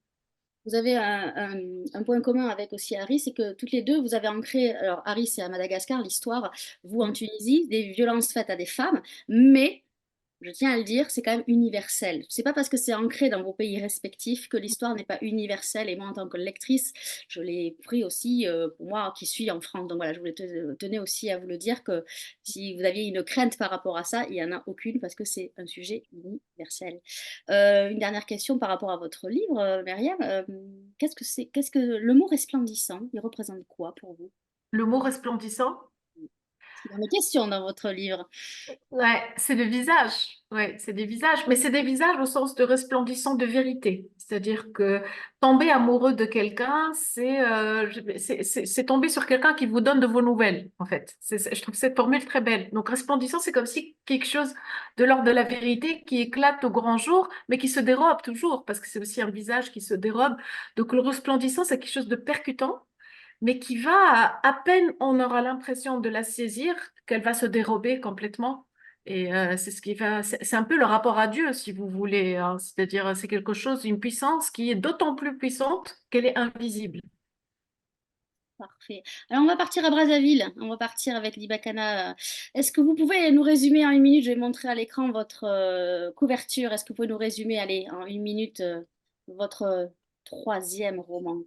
Vous avez un point commun avec aussi Harry, c'est que toutes les deux, vous avez ancré, alors Harry c'est à Madagascar, l'histoire, vous en Tunisie, des violences faites à des femmes, mais je tiens à le dire, c'est quand même universel. C'est pas parce que c'est ancré dans vos pays respectifs que l'histoire n'est pas universelle. Et moi, en tant que lectrice, je l'ai pris aussi pour moi qui suis en France. Donc voilà, je voulais tenais aussi à vous le dire que si vous aviez une crainte par rapport à ça, il n'y en a aucune parce que c'est un sujet universel. Une dernière question par rapport à votre livre, Myriam. Qu'est-ce que le mot resplendissant, il représente quoi pour vous?
Le mot resplendissant,
C'est dans les questions dans votre livre.
ouais, c'est le visage. Ouais, c'est des visages, mais c'est des visages au sens de resplendissant de vérité. C'est-à-dire que tomber amoureux de quelqu'un, c'est tomber sur quelqu'un qui vous donne de vos nouvelles, en fait. Je trouve cette formule très belle. Donc, resplendissant, c'est comme si quelque chose de l'ordre de la vérité qui éclate au grand jour, mais qui se dérobe toujours, parce que c'est aussi un visage qui se dérobe. Donc, le resplendissant, c'est quelque chose de percutant mais qui va, à peine on aura l'impression de la saisir, qu'elle va se dérober complètement. Et c'est ce qui va, c'est un peu le rapport à Dieu, si vous voulez, hein. C'est-à-dire, c'est quelque chose, une puissance qui est d'autant plus puissante qu'elle est invisible.
Parfait. Alors, on va partir à Brazzaville. On va partir avec Libacana. Est-ce que vous pouvez nous résumer en 1 minute? Je vais montrer à l'écran votre couverture. Est-ce que vous pouvez nous résumer, allez, en 1 minute, votre troisième roman?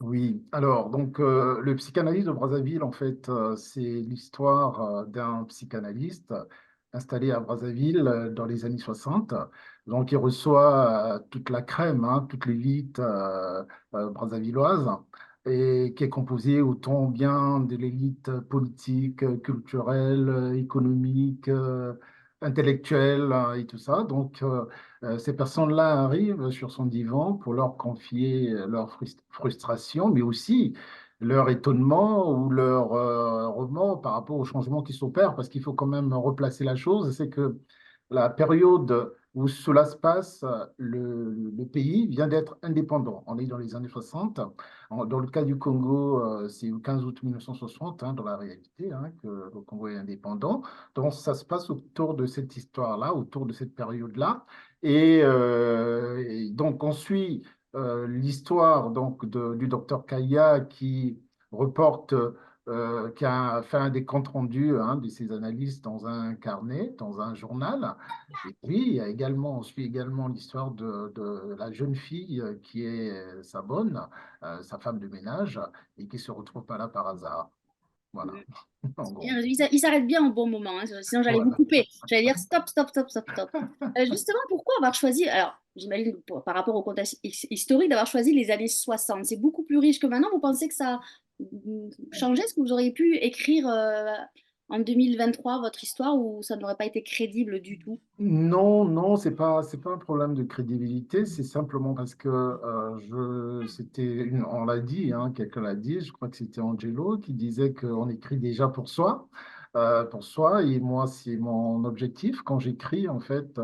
Oui, alors, donc, le psychanalyste de Brazzaville, en fait, c'est l'histoire d'un psychanalyste installé à Brazzaville dans les années 60. Donc, il reçoit toute la crème, hein, toute l'élite brazzavilloise, et qui est composée autant bien de l'élite politique, culturelle, économique, intellectuelle, et tout ça. Donc, ces personnes-là arrivent sur son divan pour leur confier leur frustration, mais aussi leur étonnement ou leur remords par rapport aux changements qui s'opèrent, parce qu'il faut quand même replacer la chose, c'est que la période où cela se passe, le pays vient d'être indépendant. On est dans les années 60. Dans le cas du Congo, c'est le 15 août 1960, hein, dans la réalité, hein, que le Congo est indépendant. Donc, ça se passe autour de cette histoire-là, autour de cette période-là. Et donc, on suit l'histoire donc, du docteur Kaya qui reporte qui a fait un des comptes rendus de ses analyses dans un carnet, dans un journal. Et puis, on suit également l'histoire de la jeune fille qui est sa bonne, sa femme de ménage, et qui se retrouve pas là par hasard. Voilà, en
Bien,
gros.
il s'arrête bien au bon moment, hein, sinon j'allais vous
Voilà.
couper. J'allais dire stop, stop, stop, stop, stop. Justement, pourquoi avoir choisi, alors j'imagine par rapport au contexte historique, d'avoir choisi les années 60? C'est beaucoup plus riche que maintenant. Vous pensez que ça a changé? Est-ce que vous auriez pu écrire en 2023 votre histoire ou ça n'aurait pas été crédible du tout?
Non, non, c'est pas un problème de crédibilité, c'est simplement parce que on l'a dit, quelqu'un l'a dit, je crois que c'était Angelo qui disait qu'on écrit déjà pour soi, et moi, c'est mon objectif quand j'écris, en fait,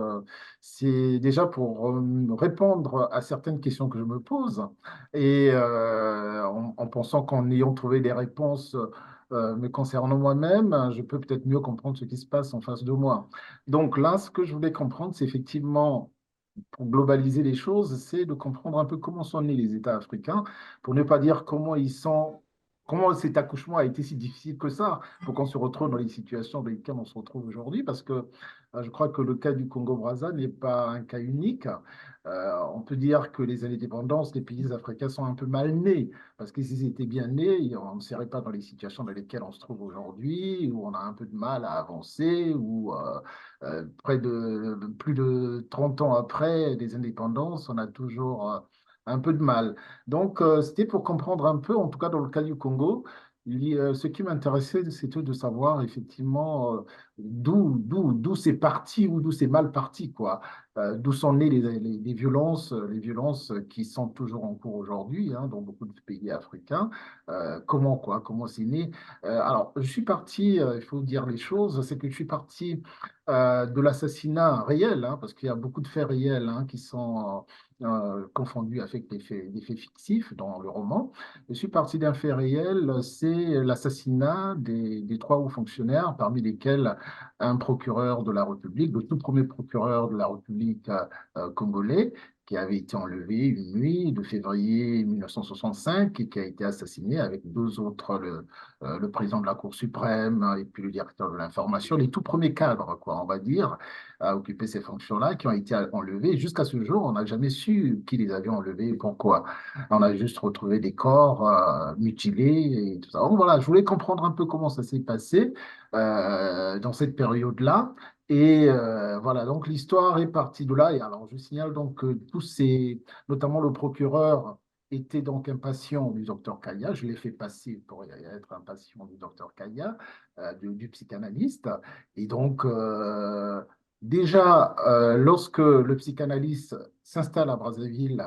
c'est déjà pour répondre à certaines questions que je me pose, et en pensant qu'en ayant trouvé des réponses me concernant moi-même, je peux peut-être mieux comprendre ce qui se passe en face de moi. Donc là, ce que je voulais comprendre, c'est effectivement, pour globaliser les choses, c'est de comprendre un peu comment sont nés les États africains, pour ne pas dire comment cet accouchement a été si difficile que ça, pour qu'on se retrouve dans les situations dans lesquelles on se retrouve aujourd'hui, parce que je crois que le cas du Congo-Brazza n'est pas un cas unique. On peut dire que les indépendances des pays africains sont un peu mal nés, parce que s'ils étaient bien nés, on ne serait pas dans les situations dans lesquelles on se trouve aujourd'hui, où on a un peu de mal à avancer, où plus de 30 ans après les indépendances, on a toujours un peu de mal. Donc, c'était pour comprendre un peu, en tout cas dans le cas du Congo, ce qui m'intéressait, c'était de savoir effectivement d'où c'est parti ou d'où c'est mal parti, quoi. D'où sont nées les violences qui sont toujours en cours aujourd'hui, dans beaucoup de pays africains. Comment c'est né? Alors, je suis parti, il faut dire les choses, c'est que je suis parti de l'assassinat réel, parce qu'il y a beaucoup de faits réels qui sont confondus avec des faits fictifs dans le roman. Je suis parti d'un fait réel, c'est l'assassinat des trois hauts fonctionnaires, parmi lesquels un procureur de la République, le tout premier procureur de la République congolais, qui avait été enlevé une nuit de février 1965 et qui a été assassiné avec deux autres, le président de la Cour suprême et puis le directeur de l'information, les tout premiers cadres, quoi, on va dire, à occuper ces fonctions-là, qui ont été enlevés. Jusqu'à ce jour, on n'a jamais su qui les avait enlevés et pourquoi. On a juste retrouvé des corps mutilés et tout ça. Donc voilà, je voulais comprendre un peu comment ça s'est passé dans cette période-là. Et voilà, donc l'histoire est partie de là. Et alors, je signale donc que notamment le procureur, était donc un patient du docteur Kaya. Je l'ai fait passer pour être un patient du docteur Kaya, du psychanalyste. Et donc, déjà, lorsque le psychanalyste s'installe à Brazzaville,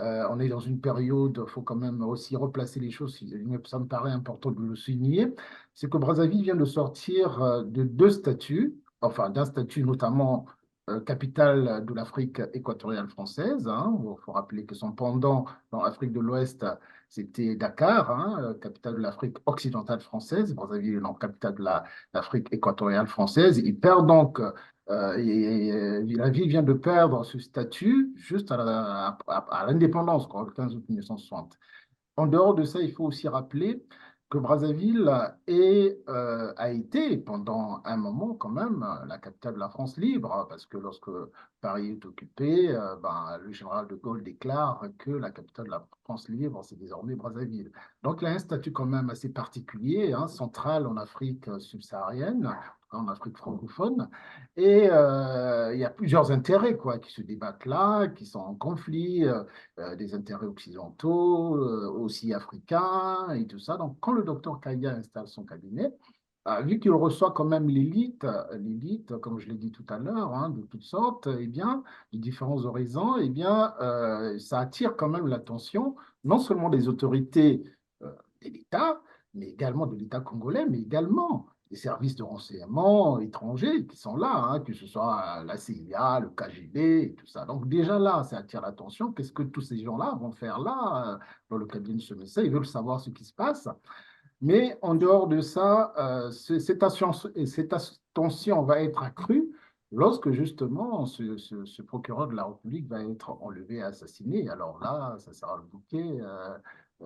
on est dans une période, il faut quand même aussi replacer les choses, ça me paraît important de le souligner, c'est que Brazzaville vient de sortir de deux statuts, enfin d'un statut notamment capitale de l'Afrique équatoriale française. Il faut rappeler que son pendant dans l'Afrique de l'Ouest, c'était Dakar, capitale de l'Afrique occidentale française. Brazzaville est donc capitale de l'Afrique équatoriale française. Il perd donc la ville vient de perdre ce statut juste à l'indépendance, quoi, le 15 août 1960. En dehors de ça, il faut aussi rappeler que Brazzaville a été pendant un moment quand même la capitale de la France libre, parce que lorsque Paris est occupé, le général de Gaulle déclare que la capitale de la France libre, c'est désormais Brazzaville. Donc il a un statut quand même assez particulier, central en Afrique subsaharienne, en Afrique francophone, et il y a plusieurs intérêts quoi, qui se débattent là, qui sont en conflit. Des intérêts occidentaux, aussi africains et tout ça. Donc, quand le docteur Kaya installe son cabinet, vu qu'il reçoit quand même l'élite, comme je l'ai dit tout à l'heure, de toutes sortes, eh bien, de différents horizons, eh bien, ça attire quand même l'attention, non seulement des autorités euh, de l'État, mais également de l'État congolais, mais également des services de renseignement étrangers qui sont là, que ce soit la CIA, le KGB et tout ça. Donc déjà là, ça attire l'attention. Qu'est-ce que tous ces gens-là vont faire là, dans le cabinet de ce médecin? Ils veulent savoir ce qui se passe. Mais en dehors de ça, cette attention va être accrue lorsque justement ce procureur de la République va être enlevé et assassiné. Alors là, ça sera le bouquet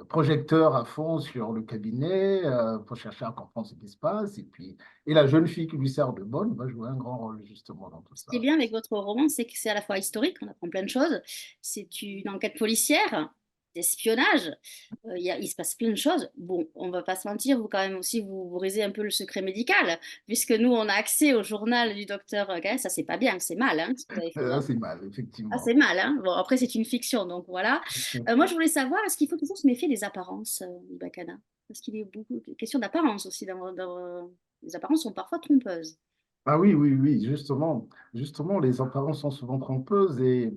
projecteur à fond sur le cabinet pour chercher à comprendre ce qui se passe. Et la jeune fille qui lui sert de bonne va jouer un grand rôle justement dans tout
Ce qui est
ça.
bien avec votre roman, c'est que c'est à la fois historique, on apprend plein de choses, c'est une enquête policière, d'espionnage, il se passe plein de choses. Bon, on va pas se mentir, vous quand même aussi, vous brisez un peu le secret médical, puisque nous, on a accès au journal du docteur Gaël, ça c'est pas bien, c'est mal, hein, ce que vous avez fait, hein.
C'est mal,
Ah, c'est
effectivement.
mal, hein. Bon, après, c'est une fiction, donc voilà. Moi, je voulais savoir, est-ce qu'il faut toujours se méfier des apparences, Ibakana? Parce qu'il est beaucoup de questions d'apparence aussi. Les apparences sont parfois trompeuses.
Ah oui, oui, oui, justement, les apparences sont souvent trompeuses et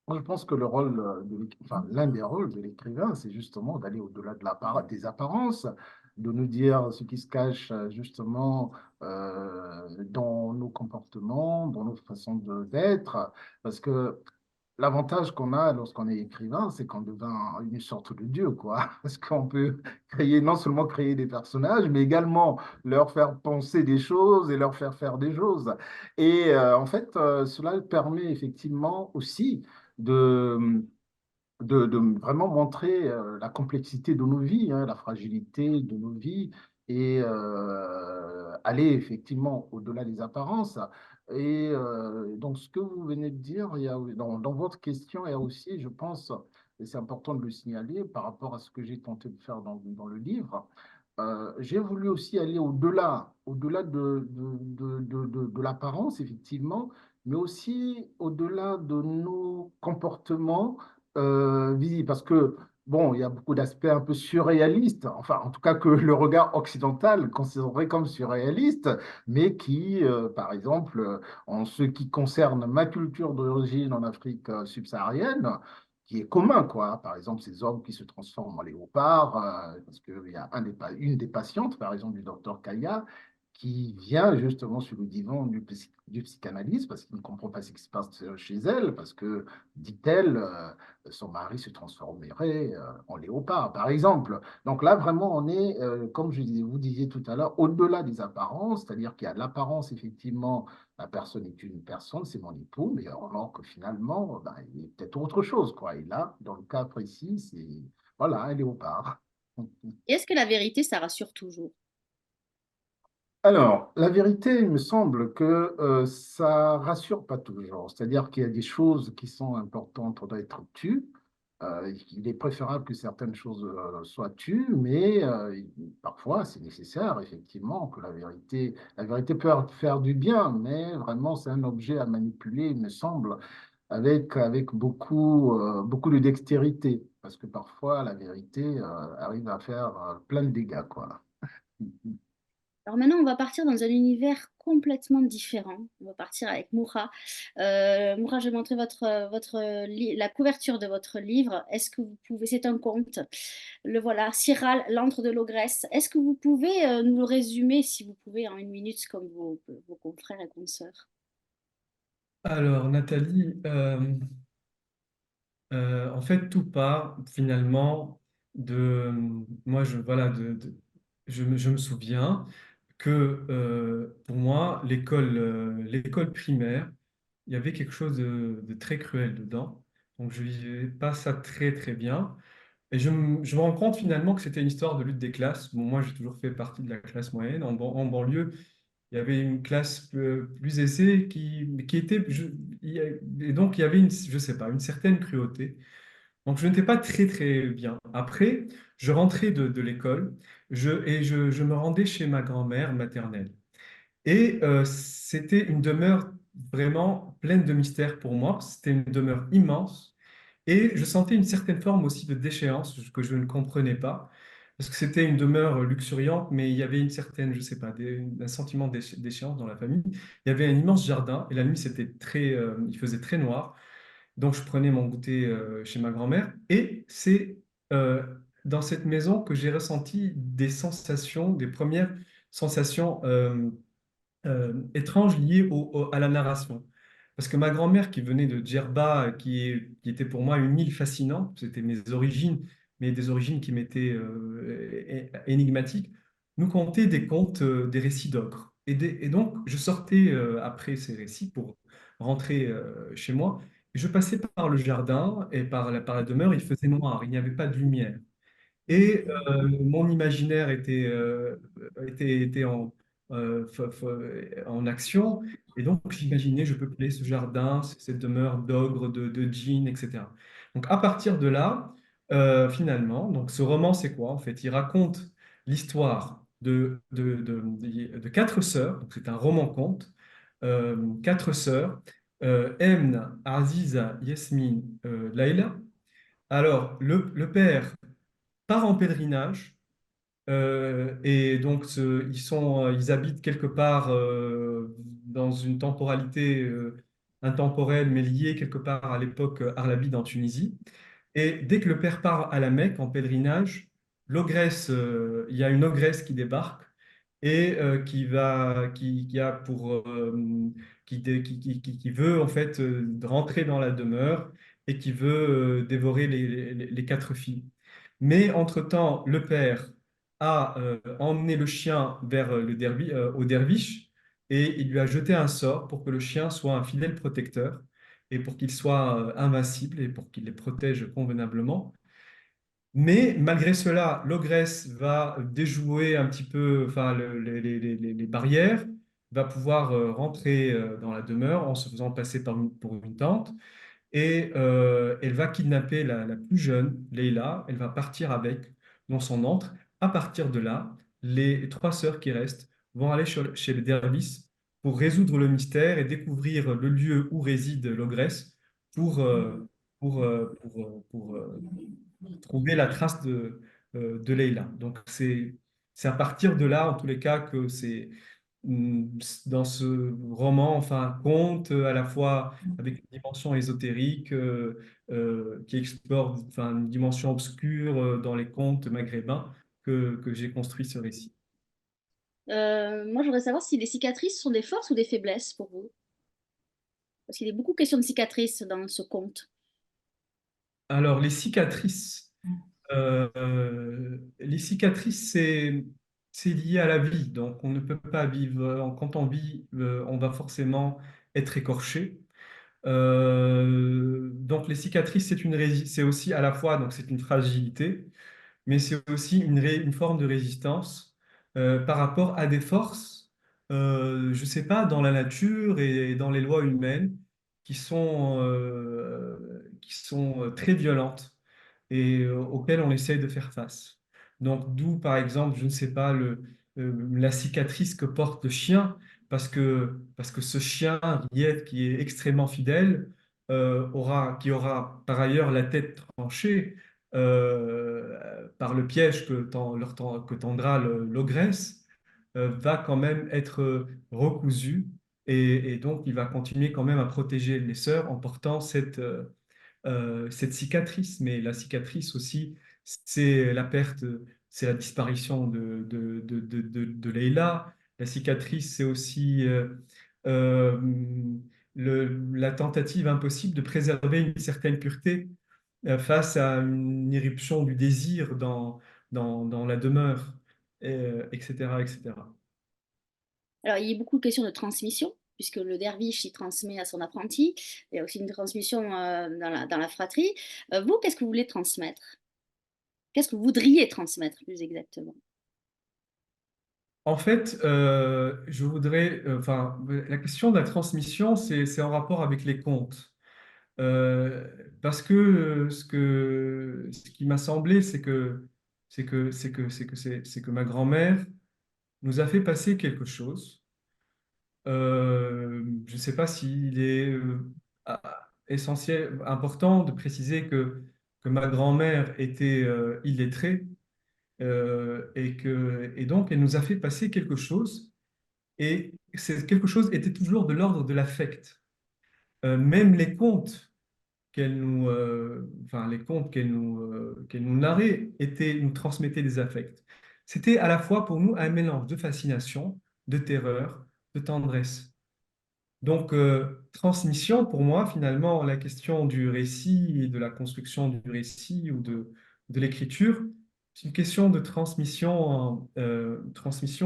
moi, je pense que le rôle enfin, l'un des rôles de l'écrivain, c'est justement d'aller au-delà des apparences, de nous dire ce qui se cache justement dans nos comportements, dans nos façons d'être, parce que l'avantage qu'on a lorsqu'on est écrivain, c'est qu'on devient une sorte de dieu, quoi. Parce qu'on peut non seulement créer des personnages, mais également leur faire penser des choses et leur faire faire des choses. Et en fait, cela permet effectivement aussi de, de vraiment montrer la complexité de nos vies, hein, la fragilité de nos vies et aller effectivement au-delà des apparences. Et donc, ce que vous venez de dire, dans votre question, il y a aussi, je pense, et c'est important de le signaler par rapport à ce que j'ai tenté de faire dans le livre, j'ai voulu aussi aller au-delà de l'apparence, effectivement, mais aussi au-delà de nos comportements visible parce que, bon, il y a beaucoup d'aspects un peu surréalistes, enfin, en tout cas que le regard occidental considérerait comme surréaliste, mais qui, par exemple, en ce qui concerne ma culture d'origine en Afrique subsaharienne, qui est commun, quoi. Par exemple, ces hommes qui se transforment en léopards, parce qu'il y a une des patientes, par exemple, du docteur Kaya, qui vient justement sur le divan du psychanalyste parce qu'il ne comprend pas ce qui se passe chez elle, parce que, dit-elle, son mari se transformerait en léopard, par exemple. Donc là, vraiment, on est, comme vous disiez tout à l'heure, au-delà des apparences, c'est-à-dire qu'il y a l'apparence, effectivement, la personne est une personne, c'est mon époux, mais alors que finalement, ben, il est peut-être autre chose, quoi. Et là, dans le cas précis, c'est, voilà, un léopard.
Et est-ce que la vérité, ça rassure toujours?
Alors, la vérité, il me semble que ça rassure pas toujours. C'est-à-dire qu'il y a des choses qui sont importantes d'être tues. Il est préférable que certaines choses soient tues, mais parfois c'est nécessaire, effectivement, que la vérité peut faire du bien, mais vraiment c'est un objet à manipuler, il me semble, avec beaucoup de dextérité, parce que parfois la vérité arrive à faire plein de dégâts, quoi.
Alors maintenant, on va partir dans un univers complètement différent. On va partir avec Moura. Moura, je vais montrer la couverture de votre livre. Est-ce que vous pouvez, c'est un conte. Le voilà, Siral, l'antre de l'ogresse. Est-ce que vous pouvez nous le résumer, si vous pouvez, en une minute, comme vos confrères et consoeurs?
Alors, Nathalie, en fait, tout part finalement de moi. Je me souviens que pour moi, l'école primaire, il y avait quelque chose de très cruel dedans. Donc, je vivais pas ça très très bien. Et je me rends compte finalement que c'était une histoire de lutte des classes. Bon, moi, j'ai toujours fait partie de la classe moyenne. En banlieue, il y avait une classe plus aisée qui était. Et donc, il y avait je sais pas, une certaine cruauté. Donc, je n'étais pas très, très bien. Après, je rentrais de l'école et je me rendais chez ma grand-mère maternelle. Et c'était une demeure vraiment pleine de mystères pour moi. C'était une demeure immense. Et je sentais une certaine forme aussi de déchéance que je ne comprenais pas. Parce que c'était une demeure luxuriante, mais il y avait une certaine, je sais pas, un sentiment de déchéance dans la famille. Il y avait un immense jardin et la nuit, il faisait très noir. Donc, je prenais mon goûter chez ma grand-mère. Et c'est euh, dans cette maison que j'ai ressenti des sensations, des premières sensations étranges liées à la narration. Parce que ma grand-mère, qui venait de Djerba, qui était pour moi une île fascinante, c'était mes origines, mais des origines qui m'étaient énigmatiques, nous contait des contes, des récits d'ogres. Et donc, je sortais après ces récits pour rentrer chez moi. Et je passais par le jardin et par la demeure, il faisait noir, il n'y avait pas de lumière. Et mon imaginaire était en action. Et donc, j'imaginais, je peuplais ce jardin, cette demeure d'ogre, de djinns, etc. Donc, à partir de là, finalement, donc ce roman, c'est quoi? En fait, il raconte l'histoire de quatre sœurs. Donc, c'est un roman-conte. Quatre sœurs, Emne, Aziza, Yasmine, Laïla. Alors, le père part en pèlerinage et donc ils habitent quelque part dans une temporalité intemporelle, mais liée quelque part à l'époque arlabide en Tunisie. Et dès que le père part à la Mecque en pèlerinage, il y a une ogresse qui débarque et qui a pour, qui veut en fait rentrer dans la demeure et qui veut dévorer les quatre filles. Mais entre-temps, le père a emmené le chien vers au derviche et il lui a jeté un sort pour que le chien soit un fidèle protecteur et pour qu'il soit invincible et pour qu'il les protège convenablement. Mais malgré cela, l'ogresse va déjouer un petit peu enfin, les barrières, va pouvoir rentrer dans la demeure en se faisant passer pour une tante et elle va kidnapper la plus jeune, Leila. Elle va partir avec dans son antre. À partir de là, les trois sœurs qui restent vont aller chez le derviche pour résoudre le mystère et découvrir le lieu où réside l'ogresse pour, trouver la trace de Leila. Donc c'est à partir de là, en tous les cas, que c'est dans ce roman, enfin, conte à la fois avec une dimension ésotérique qui explore enfin, une dimension obscure dans les contes maghrébins que j'ai construit ce récit.
Moi, je voudrais savoir si les cicatrices sont des forces ou des faiblesses pour vous. Parce qu'il y a beaucoup question de cicatrices dans ce conte.
Alors, les cicatrices, c'est lié à la vie. Donc, on ne peut pas vivre. Quand on vit, on va forcément être écorché. Donc, les cicatrices, c'est aussi à la fois, donc c'est une fragilité, mais c'est aussi une forme de résistance par rapport à des forces, je ne sais pas, dans la nature et dans les lois humaines qui sont très violentes et auxquelles on essaye de faire face. Donc, d'où, par exemple, je ne sais pas, la cicatrice que porte le chien, parce que ce chien, Riette, qui est extrêmement fidèle, qui aura par ailleurs la tête tranchée, par le piège que tendra l'ogresse, va quand même être recousu et donc il va continuer quand même à protéger les sœurs en portant cette cicatrice. Mais la cicatrice aussi, c'est la perte, c'est la disparition de Leïla. La cicatrice, c'est aussi euh, la tentative impossible de préserver une certaine pureté face à une irruption du désir dans la demeure, etc., etc.
Alors, il y a beaucoup de questions de transmission, puisque le derviche, il transmet à son apprenti. Il y a aussi une transmission dans la fratrie. Vous, qu'est-ce que vous voulez transmettre? Qu'est-ce que vous voudriez transmettre, plus exactement?
En fait, je voudrais, enfin, la question de la transmission, c'est en rapport avec les contes. Euh, Parce que ce qui m'a semblé, c'est que ma grand-mère nous a fait passer quelque chose. Je ne sais pas s'il est essentiel, important de préciser que ma grand-mère était illettrée et donc elle nous a fait passer quelque chose et quelque chose était toujours de l'ordre de l'affect. Même les contes les contes qu'elle nous narrait nous transmettaient des affects. C'était à la fois pour nous un mélange de fascination, de terreur, de tendresse. Donc, transmission, pour moi, finalement, la question du récit et de la construction du récit ou de l'écriture, c'est une question de transmission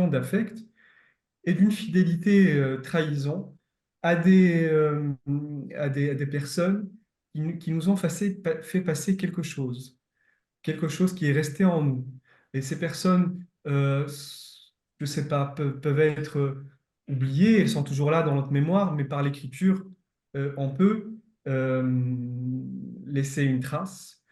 d'affect et d'une fidélité trahison à à des personnes qui nous ont fait passer quelque chose. quelque chose qui est resté en nous. Et ces personnes, je ne sais pas, peuvent être oubliées, elles sont toujours là dans notre mémoire, mais par l'écriture, on peut laisser une trace.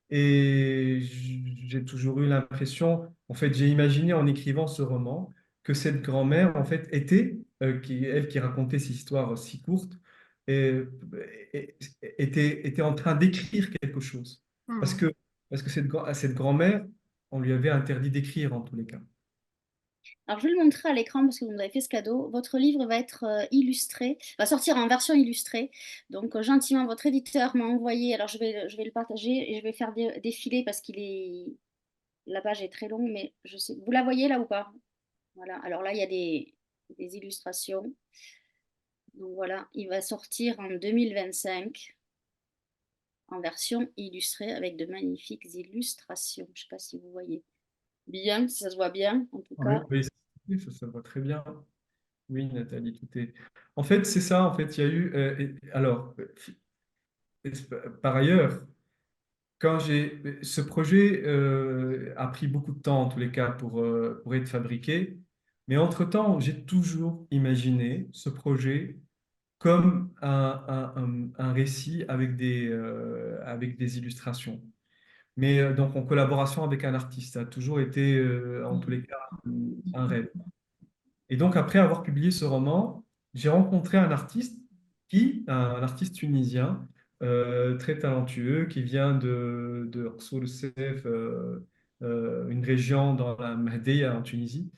Et j'ai toujours eu l'impression, en fait, j'ai imaginé en écrivant ce roman que cette grand-mère, en fait, elle qui racontait cette histoire si courte, et- et- était en train d'écrire quelque chose. Parce
Hmm.
que, parce que à cette grand-mère, on lui avait interdit d'écrire en tous les cas.
Alors, je vais le montrer à l'écran parce que vous nous avez fait ce cadeau. Votre livre va être illustré, va sortir en version illustrée. Donc, gentiment, votre éditeur m'a envoyé. Alors, je vais le partager et je vais faire défiler parce qu'il est. La page est très longue, mais je sais. Vous la voyez là ou pas? Voilà. Alors là, il y a des illustrations. Donc voilà, il va sortir en 2025 en version illustrée avec de magnifiques illustrations. Je ne sais pas si vous voyez bien, si ça se voit bien en tout
Oui,
cas.
oui, ça va très bien. Oui, Nathalie, tout est. En fait, c'est ça. En fait, il y a eu. Alors, par ailleurs, ce projet a pris beaucoup de temps en tous les cas pour être fabriqué, mais entre-temps, j'ai toujours imaginé ce projet comme un récit avec des illustrations. Mais donc en collaboration avec un artiste, ça a toujours été en tous les cas un rêve. Et donc, après avoir publié ce roman, j'ai rencontré un artiste tunisien, très talentueux, qui vient de Orsou Sef, une région dans la Mahdia en Tunisie,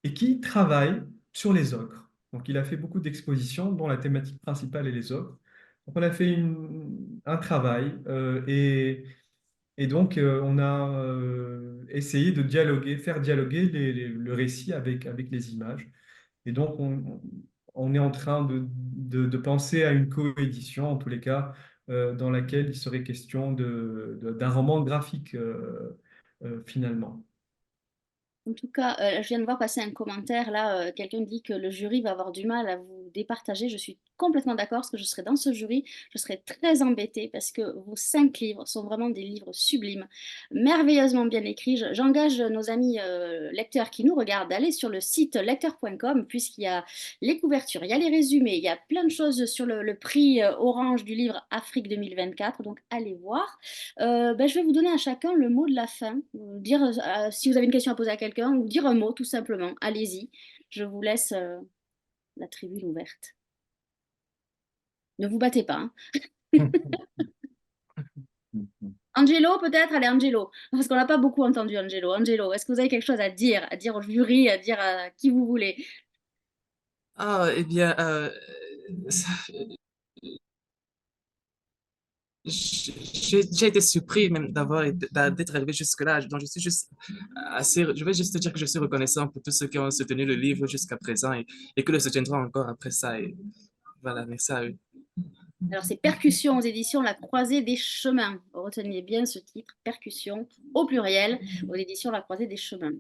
et qui travaille sur les ocres. Donc, il a fait beaucoup d'expositions dont la thématique principale est les ocres. Donc, on a fait un travail et donc on a essayé de faire dialoguer le récit avec les images. Et donc, on est en train de penser à une coédition, en tous les cas, dans laquelle il serait question d'un roman graphique, finalement.
En tout cas, je viens de voir passer un commentaire là, quelqu'un dit que le jury va avoir du mal à vous départager. Je suis complètement d'accord, parce que je serai dans ce jury, je serai très embêtée parce que vos 5 livres sont vraiment des livres sublimes, merveilleusement bien écrits. J'engage nos amis lecteurs qui nous regardent d'aller sur le site lecteur.com puisqu'il y a les couvertures, il y a les résumés, il y a plein de choses sur le prix Orange du livre Afrique 2024, donc allez voir. Ben, je vais vous donner à chacun le mot de la fin. Dire si vous avez une question à poser à quelqu'un ou dire un mot tout simplement. Allez-y. Je vous laisse la tribune ouverte. Ne vous battez pas, hein. Angelo, peut-être? Allez, Angelo. Parce qu'on n'a pas beaucoup entendu Angelo. Angelo, est-ce que vous avez quelque chose à dire au jury, à dire à qui vous voulez?
Ah, eh bien, j'ai été surpris même d'être arrivé jusque-là. Donc, je suis juste je vais juste te dire que je suis reconnaissant pour tous ceux qui ont soutenu le livre jusqu'à présent et que le soutiendront encore après ça. Et voilà, merci à eux.
Alors, c'est Percussion aux éditions La Croisée des Chemins. Retenez bien ce titre, Percussion au pluriel aux éditions La Croisée des Chemins.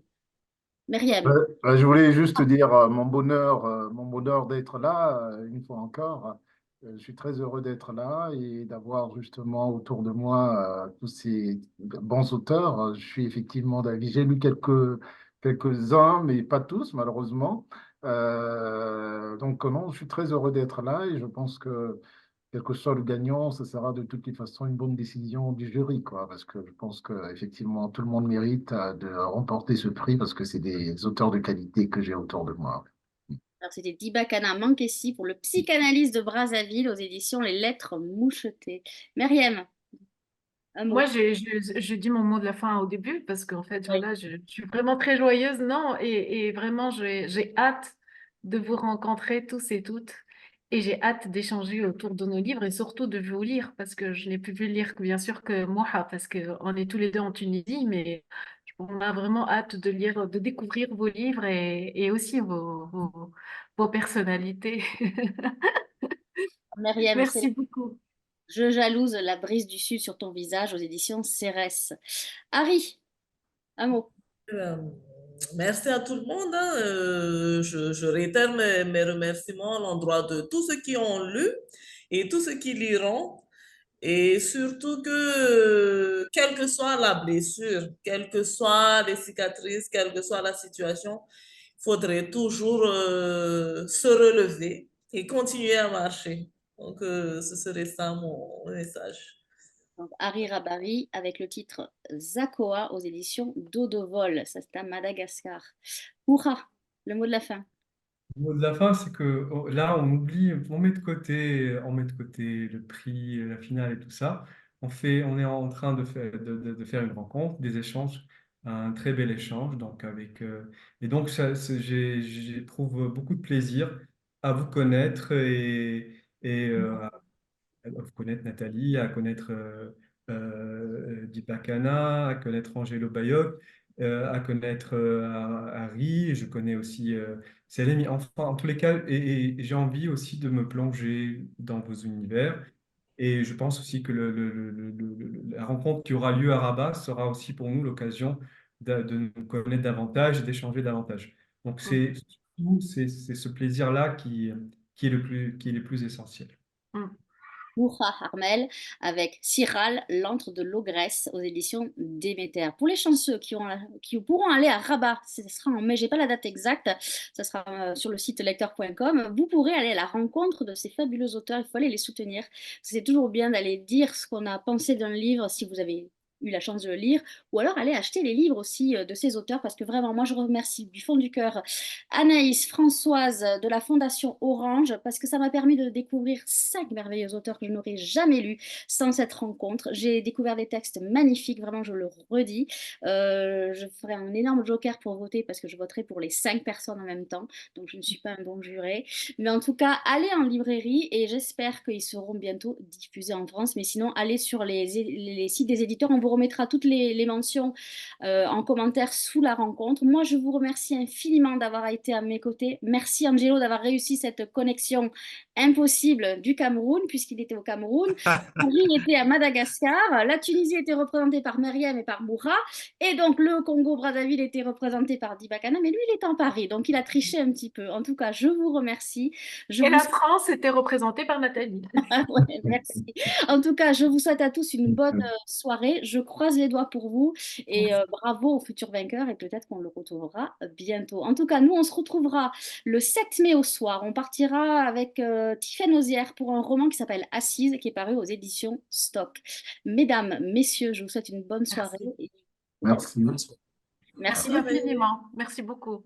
Myriam.
Je voulais juste dire mon bonheur d'être là, une fois encore. Je suis très heureux d'être là et d'avoir justement autour de moi tous ces bons auteurs. Je suis effectivement d'avis. J'ai lu quelques-uns, mais pas tous, malheureusement. Donc, non, je suis très heureux d'être là et je pense que quel que soit le gagnant, ce sera de toutes les façons une bonne décision du jury, quoi, parce que je pense que effectivement tout le monde mérite de remporter ce prix parce que c'est des auteurs de qualité que j'ai autour de moi.
Alors, c'était Dibakana Mankessi pour le psychanalyste de Brazzaville aux éditions Les Lettres Mouchetées. Myriam, un
Moi,
mot.
j'ai dit mon mot de la fin au début parce qu'en fait,
Oui.
voilà, je suis vraiment très joyeuse, non? Et vraiment, j'ai hâte de vous rencontrer tous et toutes. Et j'ai hâte d'échanger autour de nos livres et surtout de vous lire parce que je n'ai pu lire que bien sûr que moi, parce qu'on est tous les deux en Tunisie, mais on a vraiment hâte de lire, de découvrir vos livres et aussi vos personnalités.
Myriam,
Merci beaucoup.
Je jalouse la brise du Sud sur ton visage aux éditions Cérès. Harry, un mot.
Euh, Merci à tout le monde, hein. Je réitère mes remerciements à l'endroit de tous ceux qui ont lu et tous ceux qui liront. Et surtout que, quelle que soit la blessure, quelles que soient les cicatrices, quelle que soit la situation, il faudrait toujours se relever et continuer à marcher. Donc, ce serait ça mon message.
Donc, Harry Rabari avec le titre Zakoa aux éditions Dodovol. Ça, c'est à Madagascar. Hurrah, le mot de la fin.
Le mot de la fin, c'est que là, on oublie, on met de côté le prix, la finale et tout ça. On est en train de faire une rencontre, des échanges, un très bel échange. Donc et donc, j'éprouve beaucoup de plaisir à vous connaître à vous connaître Nathalie, à connaître Deepak Khanna, à connaître Angelo Bayok, à connaître Harry, je connais aussi Selemi. Enfin, en tous les cas, et j'ai envie aussi de me plonger dans vos univers. Et je pense aussi que la rencontre qui aura lieu à Rabat sera aussi pour nous l'occasion de nous connaître davantage et d'échanger davantage. Donc,
Mm.
c'est ce plaisir-là qui est le plus essentiel.
Mm.
Hurrah Harmel avec Siral, l'antre de l'ogresse aux éditions Déméter. Pour les chanceux qui pourront aller à Rabat, ce sera en mai, j'ai pas la date exacte, ça sera sur le site lecteur.com, vous pourrez aller à la rencontre de ces fabuleux auteurs, il faut aller les soutenir. C'est toujours bien d'aller dire ce qu'on a pensé d'un livre si vous avez eu la chance de le lire, ou alors aller acheter les livres aussi de ces auteurs, parce que vraiment, moi je remercie du fond du cœur Anaïs, Françoise de la Fondation Orange, parce que ça m'a permis de découvrir 5 merveilleux auteurs que je n'aurais jamais lus sans cette rencontre. J'ai découvert des textes magnifiques, vraiment, je le redis. Je ferai un énorme joker pour voter parce que je voterai pour les 5 personnes en même temps, donc je ne suis pas un bon juré. Mais en tout cas, allez en librairie et j'espère qu'ils seront bientôt diffusés en France. Mais sinon, allez sur les sites des éditeurs, on vous remettra toutes les mentions en commentaire sous la rencontre. Moi, je vous remercie infiniment d'avoir été à mes côtés. Merci Angelo d'avoir réussi cette connexion impossible du Cameroun, puisqu'il était au Cameroun. Henri était à Madagascar. La Tunisie était représentée par Myriam et par Moura. Et donc, le Congo-Brazzaville était représenté par Dibakana. Mais lui, il est en Paris, donc il a triché un petit peu. En tout cas, je vous remercie. Je
Et
vous
la France était représentée par Nathalie.
Ouais, merci. En tout cas, je vous souhaite à tous une bonne soirée. Je croise les doigts pour vous et bravo aux futurs vainqueurs et peut-être qu'on le retrouvera bientôt. En tout cas, nous, on se retrouvera le 7 mai au soir. On partira avec Tiffaine Ozière pour un roman qui s'appelle Assise, qui est paru aux éditions Stock. Mesdames, messieurs, je vous souhaite une bonne soirée.
Merci.
Et
Merci.
merci
Merci
beaucoup.
infiniment. Merci beaucoup.